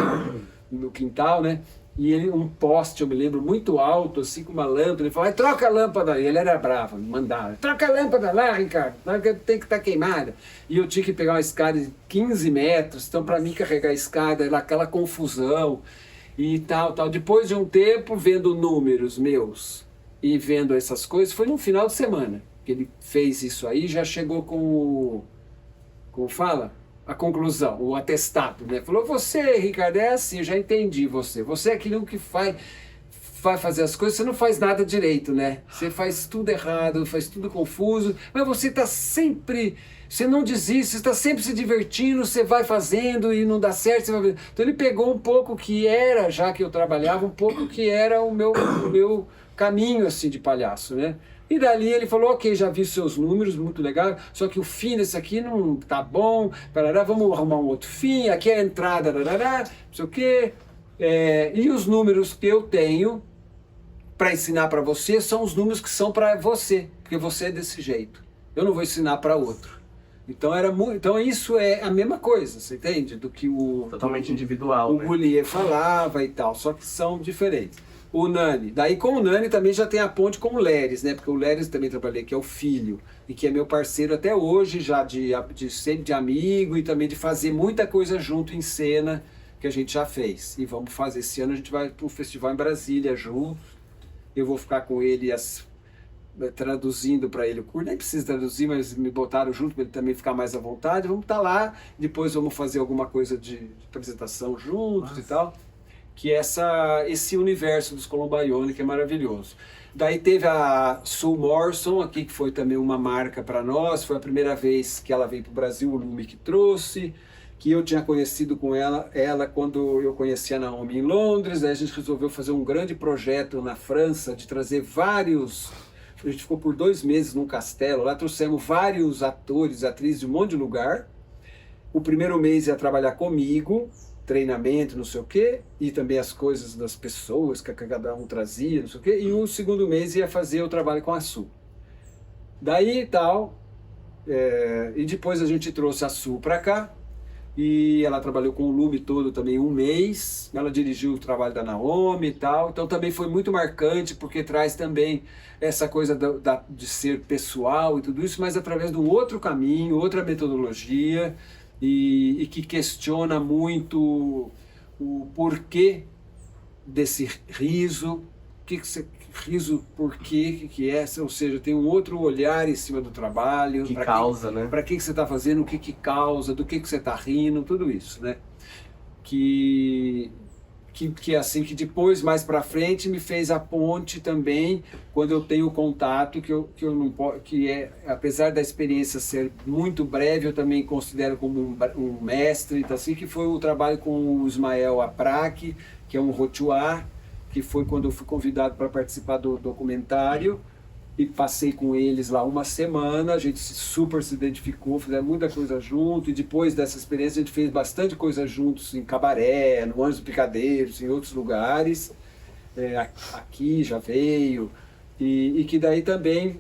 no quintal, né? E ele, um poste, eu me lembro, muito alto, assim, com uma lâmpada. Ele falou, troca a lâmpada. E ele era bravo, me mandava. Troca a lâmpada lá, Ricardo, tem que estar queimada. E eu tinha que pegar uma escada de 15 metros. Então, para mim, carregar a escada era aquela confusão e tal, tal. Depois de um tempo, vendo números meus e vendo essas coisas, foi no final de semana que ele fez isso aí, já chegou com o... Como fala? A conclusão, o atestado, né? Falou, você, Ricardo, é assim, eu já entendi você. Você é aquilo que vai fazer as coisas, você não faz nada direito, né? Você faz tudo errado, faz tudo confuso, mas você está sempre, você não desiste, você está sempre se divertindo, você vai fazendo e não dá certo, você vai... Então ele pegou um pouco que era, já que eu trabalhava, um pouco que era o meu caminho, assim, de palhaço, né? E dali ele falou, ok, já vi seus números, muito legal, só que o fim desse aqui não tá bom, parará, vamos arrumar um outro fim, aqui é a entrada, parará, não sei o quê. E os números que eu tenho para ensinar para você são os números que são para você, porque você é desse jeito. Eu não vou ensinar para outro. Então, então isso é a mesma coisa, você entende? Do que totalmente individual, o Goulier falava e tal, só que são diferentes. O Nani. Daí com o Nani também já tem a ponte com o Leres, né? Porque o Leres também trabalhei, que é o filho, e que é meu parceiro até hoje, já sempre de amigo e também de fazer muita coisa junto em cena, que a gente já fez. E vamos fazer, esse ano a gente vai para um festival em Brasília junto. Eu vou ficar com ele traduzindo para ele o curso, nem precisa traduzir, mas me botaram junto para ele também ficar mais à vontade. Vamos estar lá, depois vamos fazer alguma coisa de apresentação juntos. Nossa. E tal. Que é esse universo dos Columbaione, que é maravilhoso. Daí teve a Sue Morrison aqui, que foi também uma marca para nós, foi a primeira vez que ela veio para o Brasil, o Lume que trouxe, que eu tinha conhecido com ela quando eu conheci a Naomi em Londres. Aí a gente resolveu fazer um grande projeto na França, de trazer vários... A gente ficou por 2 meses num castelo, lá trouxemos vários atores, atrizes de um monte de lugar. O primeiro mês ia trabalhar comigo, treinamento, não sei o quê, e também as coisas das pessoas que cada um trazia, não sei o quê, e o segundo mês ia fazer o trabalho com a Su. Daí tal, e depois a gente trouxe a Su para cá, e ela trabalhou com o Lume todo também 1 mês, ela dirigiu o trabalho da Naomi e tal, então também foi muito marcante, porque traz também essa coisa de ser pessoal e tudo isso, mas através de um outro caminho, outra metodologia, e que questiona muito o porquê desse riso, riso por quê, que é, ou seja, tem um outro olhar em cima do trabalho. Que causa, né? Para que você está fazendo, o que causa, do que você está rindo, tudo isso, né? Que assim, que depois, mais para frente, me fez a ponte também, quando eu tenho contato, que eu não posso, apesar da experiência ser muito breve, eu também considero como um mestre, então, assim, que foi o trabalho com o Ismael Aprak, que é um rotuar, que foi quando eu fui convidado para participar do documentário, e passei com eles lá 1 semana, a gente super se identificou, fizemos muita coisa junto, e depois dessa experiência a gente fez bastante coisa juntos em Cabaré, no Anjos do Picadeiros, em outros lugares, aqui já veio, e que daí também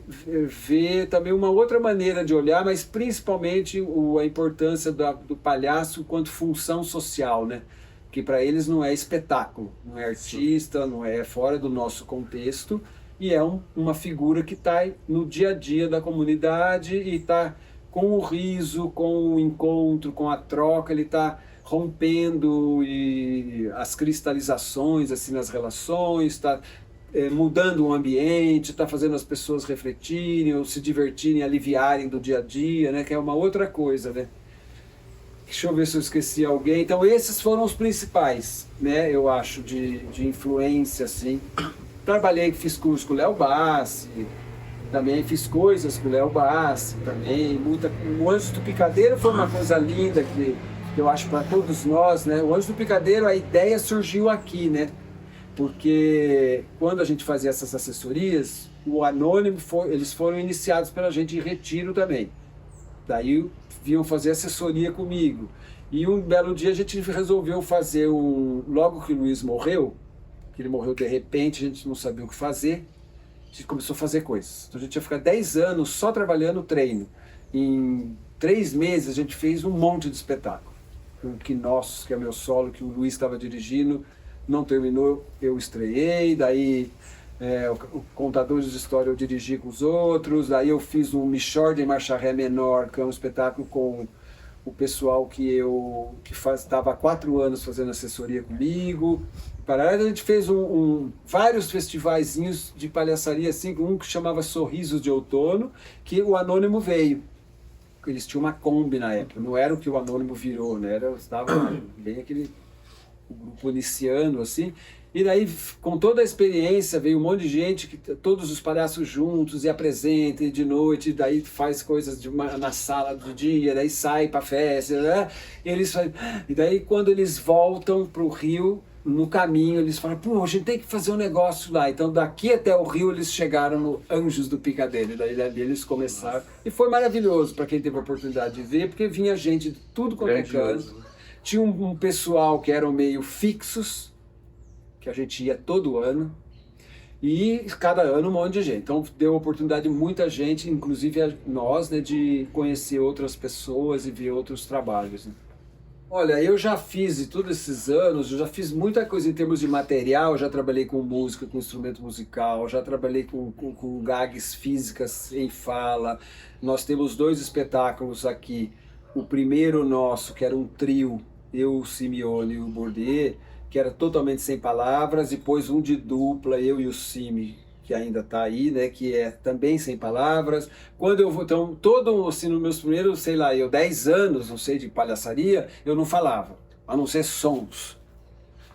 vê também uma outra maneira de olhar, mas principalmente a importância do palhaço enquanto função social, né? Que para eles não é espetáculo, não é artista, não é fora do nosso contexto, e é uma figura que está no dia a dia da comunidade e está com o riso, com o encontro, com a troca, ele está rompendo as cristalizações assim, nas relações, está mudando o ambiente, está fazendo as pessoas refletirem ou se divertirem, aliviarem do dia a dia, né? Que é uma outra coisa, né? Deixa eu ver se eu esqueci alguém. Então esses foram os principais, né? Eu acho, de influência, assim. Trabalhei, fiz curso com o Léo Bassi, também fiz coisas com o Léo Bassi, também, o Anjos do Picadeiro foi uma coisa linda que eu acho para todos nós, né? O Anjos do Picadeiro, a ideia surgiu aqui, né? Porque quando a gente fazia essas assessorias, o Anônimo, eles foram iniciados pela gente em Retiro também. Daí vinham fazer assessoria comigo. E um belo dia a gente resolveu fazer logo que o Luiz morreu, que ele morreu de repente, a gente não sabia o que fazer, a gente começou a fazer coisas. Então a gente ia ficar 10 anos só trabalhando treino. Em 3 meses a gente fez um monte de espetáculo. o Que Nossos, que é meu solo, que o Luiz estava dirigindo, não terminou, eu estreiei, daí o Contadores de História eu dirigi com os outros, daí eu fiz um Michord em Marcha Ré menor, que é um espetáculo com o pessoal que estava há 4 anos fazendo assessoria comigo. Paralelo, a gente fez vários festivaizinhos de palhaçaria, assim, um que chamava Sorrisos de Outono, que o Anônimo veio. Eles tinham uma Kombi na época, não era o que o Anônimo virou, né? Estava bem aquele grupo iniciando, assim. E daí, com toda a experiência, veio um monte de gente, todos os palhaços juntos, e apresenta, e de noite, daí faz coisas na sala do dia, daí sai pra festa, né? E daí, quando eles voltam pro Rio, no caminho, eles falam, pô, a gente tem que fazer um negócio lá. Então, daqui até o Rio, eles chegaram no Anjos do Picadeiro. Daí eles começaram. E foi maravilhoso para quem teve a oportunidade de ver, porque vinha gente de tudo quanto é canto. Tinha um pessoal que eram meio fixos, que a gente ia todo ano, e cada ano um monte de gente. Então deu oportunidade a muita gente, inclusive a nós, né, de conhecer outras pessoas e ver outros trabalhos. Né? Olha, eu já fiz, de todos esses anos, eu já fiz muita coisa em termos de material, já trabalhei com música, com instrumento musical, já trabalhei com gags físicas em fala. Nós temos 2 espetáculos aqui. O primeiro nosso, que era um trio, eu, o Simeone e o Bourdieu, que era totalmente sem palavras, depois um de dupla, eu e o Simi, que ainda está aí, né, que é também sem palavras. Quando eu vou, então, assim, nos meus primeiros, sei lá, 10 anos, não sei, de palhaçaria, eu não falava, a não ser sons.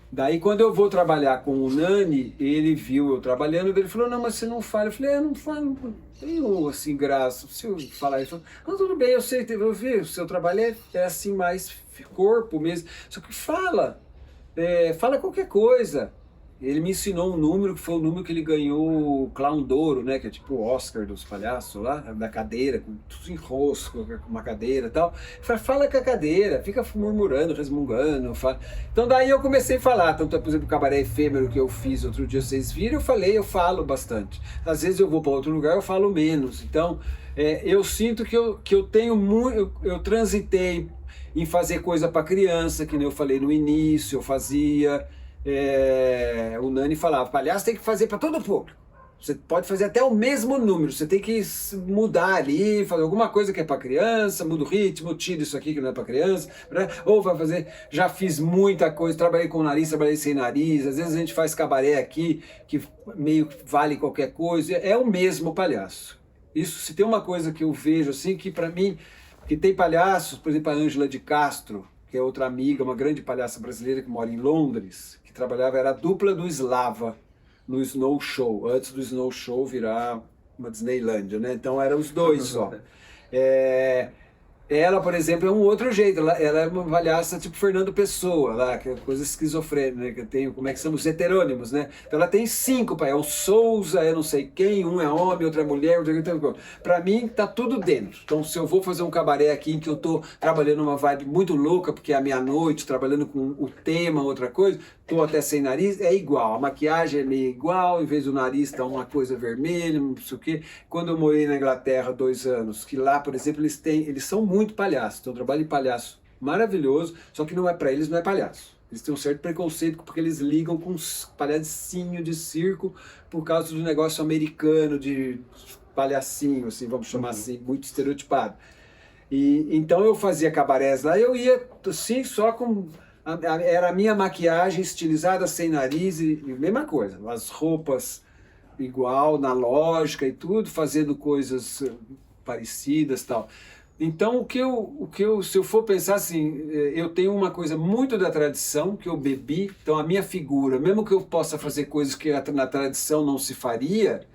Daí, quando eu vou trabalhar com o Nani, ele viu eu trabalhando, ele falou, não, mas você não fala. Eu falei, eu não falo, não tenho, assim, graça. Se eu falar, ele falou, não, tudo bem, eu sei, eu vi, o seu trabalho é assim, mais corpo mesmo, só que fala. Fala qualquer coisa. Ele me ensinou um número, que foi o número que ele ganhou o Clown d'Ouro, né? Que é tipo o Oscar dos palhaços lá, da cadeira, com tudo em rosco, com uma cadeira e tal. Fala com a cadeira, fica murmurando, resmungando. Fala. Então daí eu comecei a falar. Tanto, por exemplo, o Cabaré Efêmero que eu fiz outro dia, vocês viram, eu falo bastante. Às vezes eu vou para outro lugar, eu falo menos. Então, eu sinto que eu tenho muito... Eu transitei em fazer coisa para criança, que nem eu falei no início, eu fazia. O Nani falava, palhaço tem que fazer para todo o público. Você pode fazer até o mesmo número, você tem que mudar ali, fazer alguma coisa que é para criança, muda o ritmo, tira isso aqui que não é para criança, né? Ou vai fazer, já fiz muita coisa, trabalhei com nariz, trabalhei sem nariz, às vezes a gente faz cabaré aqui, que meio vale qualquer coisa, é o mesmo palhaço. Isso, se tem uma coisa que eu vejo assim, que para mim, que tem palhaços, por exemplo, a Ângela de Castro, que é outra amiga, uma grande palhaça brasileira que mora em Londres, que trabalhava, era a dupla do Slava, no Snow Show, antes do Snow Show virar uma Disneylândia, né? Então eram os dois só. Ela, por exemplo, é um outro jeito, ela é uma palhaça tipo Fernando Pessoa, lá, que é coisa esquizofrênica, né? Que eu tenho, como é que são os heterônimos, né? Então ela tem 5, pai, é o Souza, é não sei quem, um é homem, outro é mulher, outro é... Pra mim, tá tudo dentro. Então, se eu vou fazer um cabaré aqui em que eu tô trabalhando uma vibe muito louca, porque é a meia-noite, trabalhando com o tema, outra coisa, tô até sem nariz, é igual. A maquiagem é meio igual, em vez do nariz tá uma coisa vermelha, não sei o quê. Quando eu morei na Inglaterra 2 anos, que lá, por exemplo, eles são muito palhaços, então eu trabalho de palhaço maravilhoso, só que não é para eles, não é palhaço. Eles têm um certo preconceito porque eles ligam com palhacinho de circo por causa do negócio americano de palhacinho, assim, vamos chamar assim, muito estereotipado. E então eu fazia cabarés lá, eu ia assim, só com... Era a minha maquiagem estilizada, sem nariz, e mesma coisa, as roupas igual, na lógica e tudo, fazendo coisas parecidas e tal. Então, se eu for pensar assim, eu tenho uma coisa muito da tradição que eu bebi, então a minha figura, mesmo que eu possa fazer coisas que na tradição não se faria,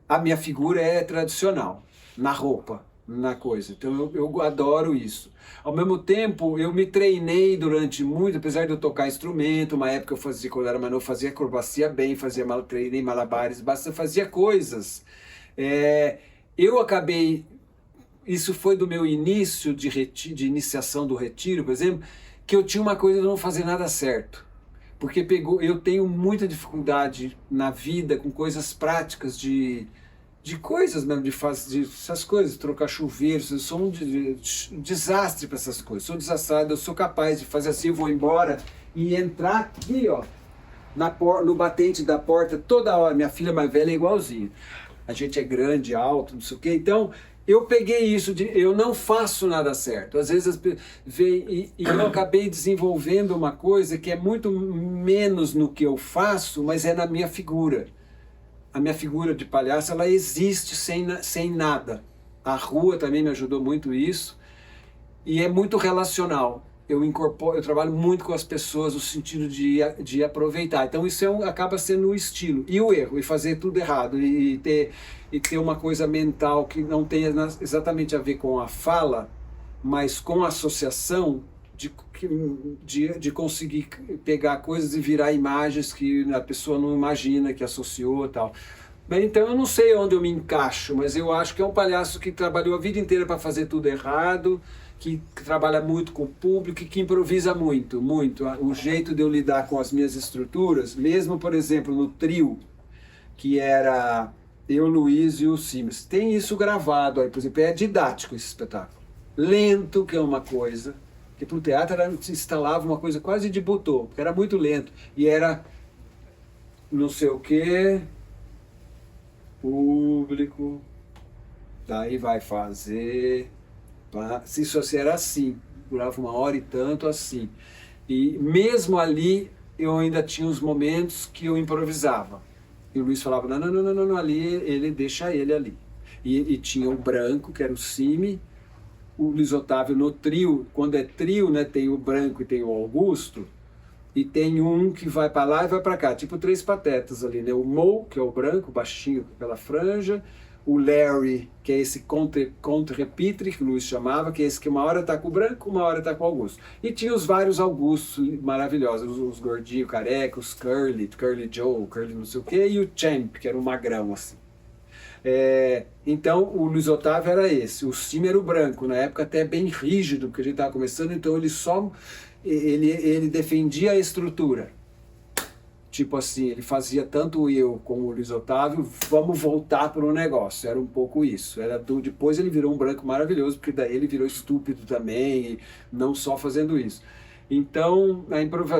a minha figura é tradicional, na roupa, na coisa. Então eu adoro isso. Ao mesmo tempo, eu me treinei durante muito, apesar de eu tocar instrumento, uma época eu fazia, quando eu era mais novo, fazia acrobacia bem, treinei malabares, fazia coisas. Eu acabei... Isso foi do meu início de iniciação do retiro, por exemplo, que eu tinha uma coisa de não fazer nada certo. Porque eu tenho muita dificuldade na vida com coisas práticas de de coisas mesmo, de essas coisas, trocar chuveiros. Eu sou um desastre para essas coisas, sou desastrado, eu sou capaz de fazer assim, eu vou embora e entrar aqui, ó, no batente da porta toda hora. Minha filha mais velha é igualzinha. A gente é grande, alto, não sei o quê. Então, eu peguei isso eu não faço nada certo. Às vezes e eu acabei desenvolvendo uma coisa que é muito menos no que eu faço, mas é na minha figura. A minha figura de palhaço, ela existe sem nada. A rua também me ajudou muito isso. E é muito relacional. Eu trabalho muito com as pessoas no sentido de aproveitar. Então isso acaba sendo o estilo. E o erro, e fazer tudo errado. E ter uma coisa mental que não tenha exatamente a ver com a fala, mas com a associação de conseguir pegar coisas e virar imagens que a pessoa não imagina, que associou e tal. Bem, então eu não sei onde eu me encaixo, mas eu acho que é um palhaço que trabalhou a vida inteira para fazer tudo errado, que trabalha muito com o público e que improvisa muito, muito. O jeito de eu lidar com as minhas estruturas, mesmo, por exemplo, no trio, que era eu, Luiz e o Simas. Tem isso gravado aí, por exemplo, é didático esse espetáculo. Lento, que é uma coisa, que para o teatro se instalava uma coisa quase de butô, porque era muito lento. E era não sei o quê, público, daí vai fazer... Se isso era assim, durava 1 hora e tanto assim. E mesmo ali, eu ainda tinha os momentos que eu improvisava. E o Luiz falava, não, ali, deixa ele ali. E tinha o branco, que era o Cime, o Luiz Otávio no trio, quando é trio, né, tem o branco e tem o Augusto, e tem um que vai para lá e vai para cá, tipo 3 patetas ali, né? O Mo, que é o branco, baixinho, com aquela franja, o Larry, que é esse contre-repitre, que o Luiz chamava, que é esse que uma hora tá com o branco, uma hora tá com o Augusto. E tinha os vários Augustos maravilhosos, os gordinhos, careca, os Curly Joe, Curly não sei o quê, e o Champ, que era um magrão, assim. Então, o Luiz Otávio era esse. O Cime era o branco, na época até bem rígido, porque a gente estava começando, então ele defendia a estrutura. Tipo assim, ele fazia tanto eu como o Luiz Otávio, vamos voltar para o negócio. Era um pouco isso. Depois ele virou um branco maravilhoso, porque daí ele virou estúpido também, e não só fazendo isso. Então,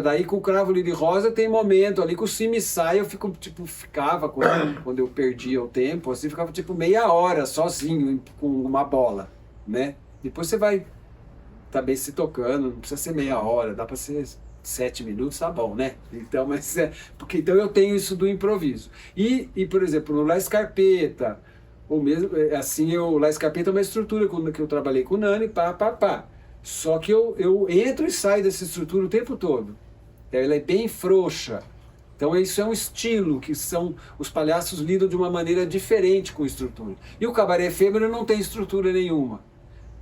daí com o Cravo Lírio Rosa tem momento ali que o Cime sai, eu ficava, quando eu perdia o tempo, assim, ficava tipo meia hora sozinho com uma bola, né? Depois você vai também se tocando, não precisa ser meia hora, dá para ser 7 minutos, tá bom, né? Então, porque então eu tenho isso do improviso. E por exemplo, no La Scarpetta, ou mesmo assim, o La Scarpetta é uma estrutura que eu trabalhei com o Nani, pá. Só que eu entro e saio dessa estrutura o tempo todo. Ela é bem frouxa. Então isso é um estilo que os palhaços lidam de uma maneira diferente com estrutura. E o cabaré efêmero não tem estrutura nenhuma.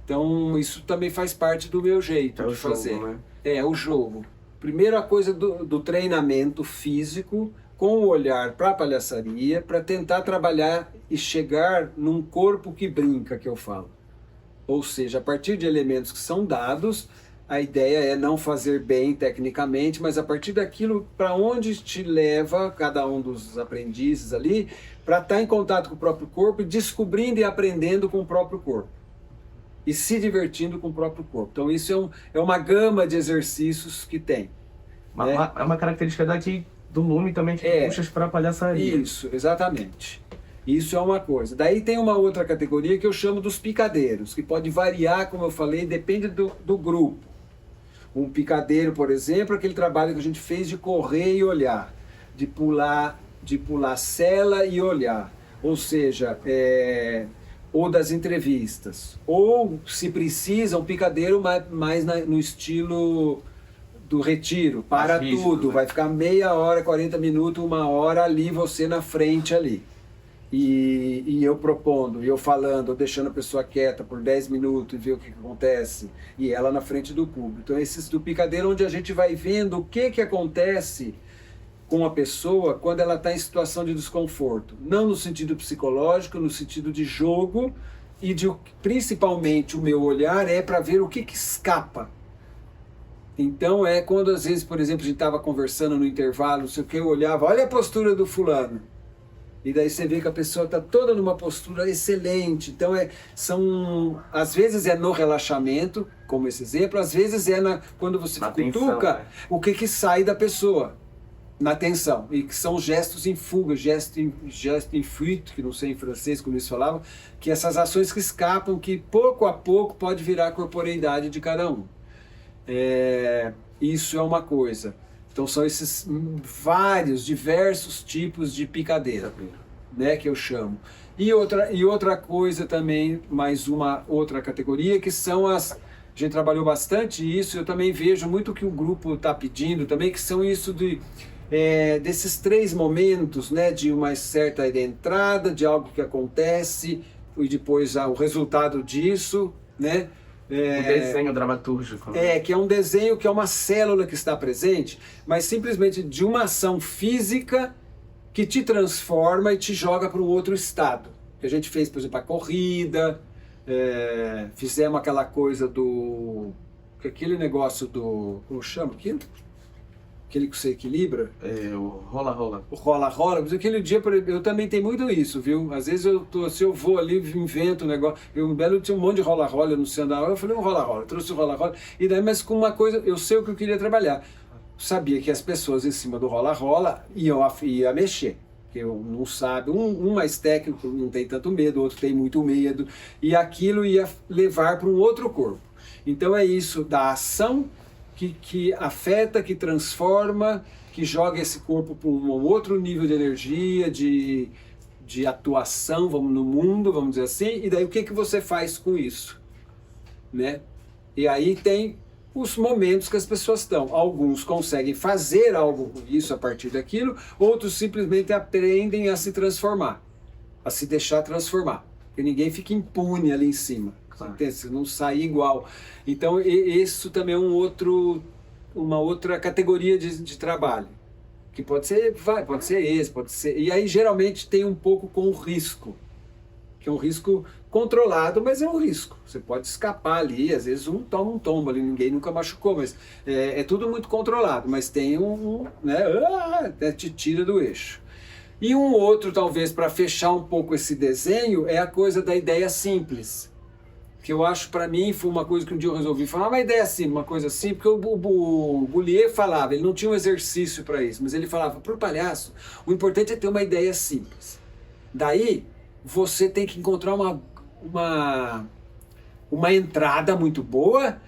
Então isso também faz parte do meu jeito de fazer. Né? É o jogo. Primeiro a coisa do treinamento físico com o olhar para a palhaçaria, para tentar trabalhar e chegar num corpo que brinca, que eu falo. Ou seja, a partir de elementos que são dados, a ideia é não fazer bem tecnicamente, mas a partir daquilo para onde te leva cada um dos aprendizes ali, para estar em contato com o próprio corpo e descobrindo e aprendendo com o próprio corpo. E se divertindo com o próprio corpo. Então isso é uma gama de exercícios que tem. É uma característica daqui do Lume também, que puxas para a palhaçaria. Isso, exatamente. Isso é uma coisa. Daí tem uma outra categoria que eu chamo dos picadeiros, que pode variar, como eu falei, depende do grupo. Um picadeiro, por exemplo, é aquele trabalho que a gente fez de correr e olhar, de pular cela e olhar. Ou seja, ou das entrevistas. Ou, se precisa, um picadeiro mais no estilo do retiro. Para tudo, vai ficar meia hora, 40 minutos, 1 hora ali, você na frente ali. E eu propondo, e eu falando, ou deixando a pessoa quieta por 10 minutos e ver o que acontece, e ela na frente do público. Então esses do picadeiro, onde a gente vai vendo o que acontece com a pessoa quando ela está em situação de desconforto. Não no sentido psicológico, no sentido de jogo, e principalmente o meu olhar é para ver o que escapa. Então quando às vezes, por exemplo, a gente estava conversando no intervalo, não sei o que, eu olhava, olha a postura do fulano. E daí você vê que a pessoa está toda numa postura excelente. Então, às vezes é no relaxamento, como esse exemplo, às vezes é quando você cutuca, o que sai da pessoa, na tensão. E que são gestos em fuga, gesto em fuite, que não sei em francês como eles falavam, que essas ações que escapam, que pouco a pouco pode virar a corporeidade de cada um. Isso é uma coisa. Então são esses diversos tipos de picadeira, né, que eu chamo. E outra coisa também, mais uma outra categoria, que são a gente trabalhou bastante isso, eu também vejo muito que o grupo está pedindo também, que são isso desses 3 momentos, né, de uma certa entrada, de algo que acontece, e depois o resultado disso, né? O desenho dramatúrgico. Que é um desenho, que é uma célula que está presente, mas simplesmente de uma ação física que te transforma e te joga para um outro estado. Que a gente fez, por exemplo, a corrida, fizemos aquela coisa aquele negócio como chama aquilo? Aquele que você equilibra? O rola-rola. O rola-rola, mas aquele dia eu também tenho muito isso, viu? Às vezes se eu vou ali, invento um negócio. Eu tinha um monte de rola-rola, eu não sei andar. Eu falei, um rola-rola, trouxe o rola-rola. E daí, mas com uma coisa, eu sei o que eu queria trabalhar. Sabia que as pessoas em cima do rola-rola iam mexer. Porque não sabe, um mais técnico não tem tanto medo, o outro tem muito medo. E aquilo ia levar para um outro corpo. Então é isso da ação que afeta, que transforma, que joga esse corpo para um outro nível de energia, de atuação no mundo, vamos dizer assim, e daí o que você faz com isso? Né? E aí tem os momentos que as pessoas estão. Alguns conseguem fazer algo com isso a partir daquilo, outros simplesmente aprendem a se transformar, a se deixar transformar, porque ninguém fica impune ali em cima. Você não sai igual. Então, isso também é uma outra categoria de trabalho. Que pode ser esse, pode ser... E aí, geralmente, tem um pouco com o risco. Que é um risco controlado, mas é um risco. Você pode escapar ali, às vezes toma um tombo ali, ninguém nunca machucou, mas é tudo muito controlado. Mas tem te tira do eixo. E um outro, talvez, para fechar um pouco esse desenho, é a coisa da ideia simples. Que eu acho, para mim, foi uma coisa que um dia eu resolvi falar, uma ideia assim, uma coisa assim, porque o Goulier falava, ele não tinha um exercício para isso, mas ele falava, pro palhaço, o importante é ter uma ideia simples. Daí, você tem que encontrar uma entrada muito boa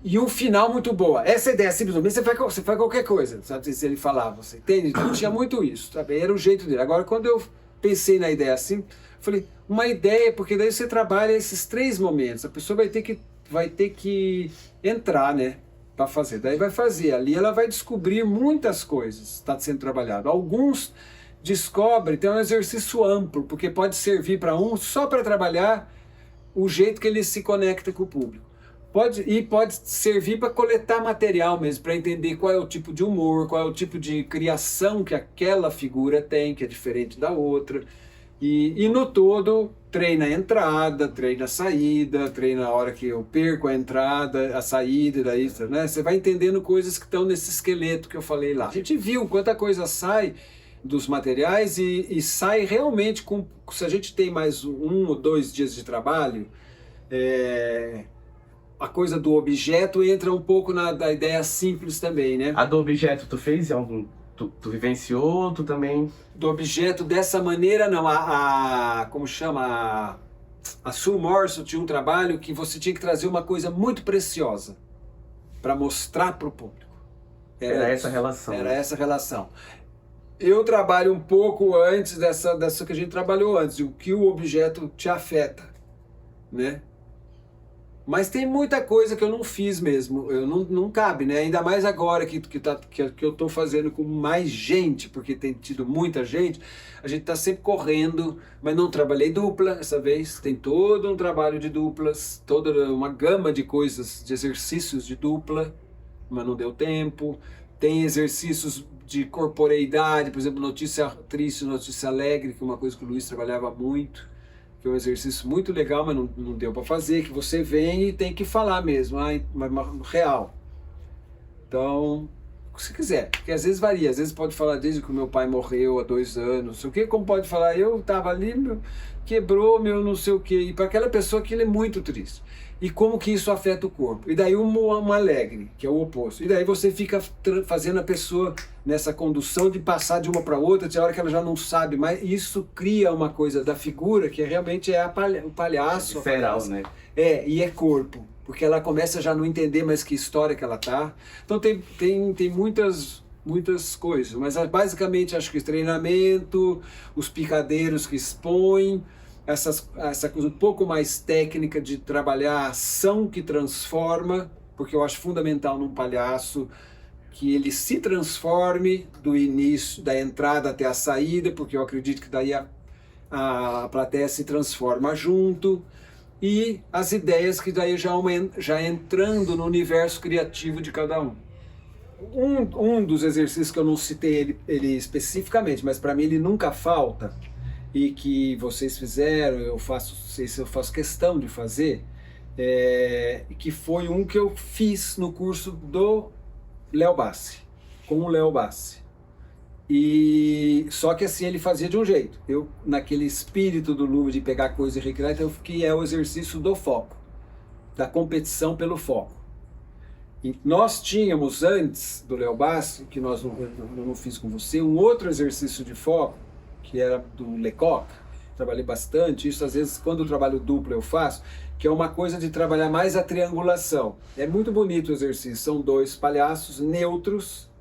e um final muito boa. Essa ideia simplesmente você faz qualquer coisa, sabe? Se ele falava, você entende? Então tinha muito isso, sabe? Era o jeito dele. Agora, quando eu pensei na ideia assim, falei, uma ideia, porque daí você trabalha esses 3 momentos, a pessoa vai ter que entrar, né, para fazer. Daí vai fazer, ali ela vai descobrir muitas coisas, está sendo trabalhado. Alguns descobrem, tem um exercício amplo, porque pode servir para só para trabalhar o jeito que ele se conecta com o público. Pode servir para coletar material mesmo, para entender qual é o tipo de humor, qual é o tipo de criação que aquela figura tem, que é diferente da outra. E no todo, treina a entrada, treina a saída, treina a hora que eu perco a entrada, a saída, daí, né? Você vai entendendo coisas que estão nesse esqueleto que eu falei lá. A gente viu quanta coisa sai dos materiais e sai realmente se a gente tem mais 1 ou 2 dias de trabalho, a coisa do objeto entra um pouco da ideia simples também, né? A do objeto tu fez algum... Tu vivenciou, tu também... Do objeto dessa maneira, não. Como chama? A Sue Morrison tinha um trabalho que você tinha que trazer uma coisa muito preciosa para mostrar para o público. Era essa relação. Era essa relação. Eu trabalho um pouco antes dessa que a gente trabalhou antes, o que o objeto te afeta, né? Mas tem muita coisa que eu não fiz mesmo, não cabe, né? Ainda mais agora que eu estou fazendo com mais gente, porque tem tido muita gente, a gente está sempre correndo, mas não trabalhei dupla essa vez, tem todo um trabalho de duplas, toda uma gama de coisas, de exercícios de dupla, mas não deu tempo. Tem exercícios de corporeidade, por exemplo, notícia triste, notícia alegre, que é uma coisa que o Luiz trabalhava muito, que é um exercício muito legal, mas não deu para fazer, que você vem e tem que falar mesmo, mas real. Então, se quiser, porque às vezes varia, às vezes pode falar desde que o meu pai morreu há 2 anos, não sei o quê, como pode falar, eu estava ali, quebrou meu não sei o quê, e para aquela pessoa aquilo é muito triste. E como que isso afeta o corpo? E daí um alegre, que é o oposto. E daí você fica fazendo a pessoa nessa condução de passar de uma para outra, de hora que ela já não sabe mais. E isso cria uma coisa da figura que realmente é o palhaço. Feral, né? E é corpo. Porque ela começa já a não entender mais que história que ela tá. Então tem muitas coisas. Mas basicamente acho que o treinamento, os picadeiros que expõem, essa coisa um pouco mais técnica de trabalhar a ação que transforma, porque eu acho fundamental num palhaço que ele se transforme do início, da entrada até a saída, porque eu acredito que daí a plateia se transforma junto, e as ideias que daí já entrando no universo criativo de cada um. Um dos exercícios que eu não citei ele especificamente, mas para mim ele nunca falta, e que vocês fizeram, eu faço questão de fazer, que foi um que eu fiz no curso do Léo Bassi, com o Léo Bassi. E só que assim ele fazia de um jeito, eu naquele espírito do Louvre de pegar coisa e recriar, então, que é o exercício do foco, da competição pelo foco. E nós tínhamos antes do Léo Bassi, que eu não fiz com você, um outro exercício de foco, que era do Lecoq, trabalhei bastante, isso às vezes quando eu trabalho duplo eu faço, que é uma coisa de trabalhar mais a triangulação. É muito bonito o exercício, são 2 palhaços neutros,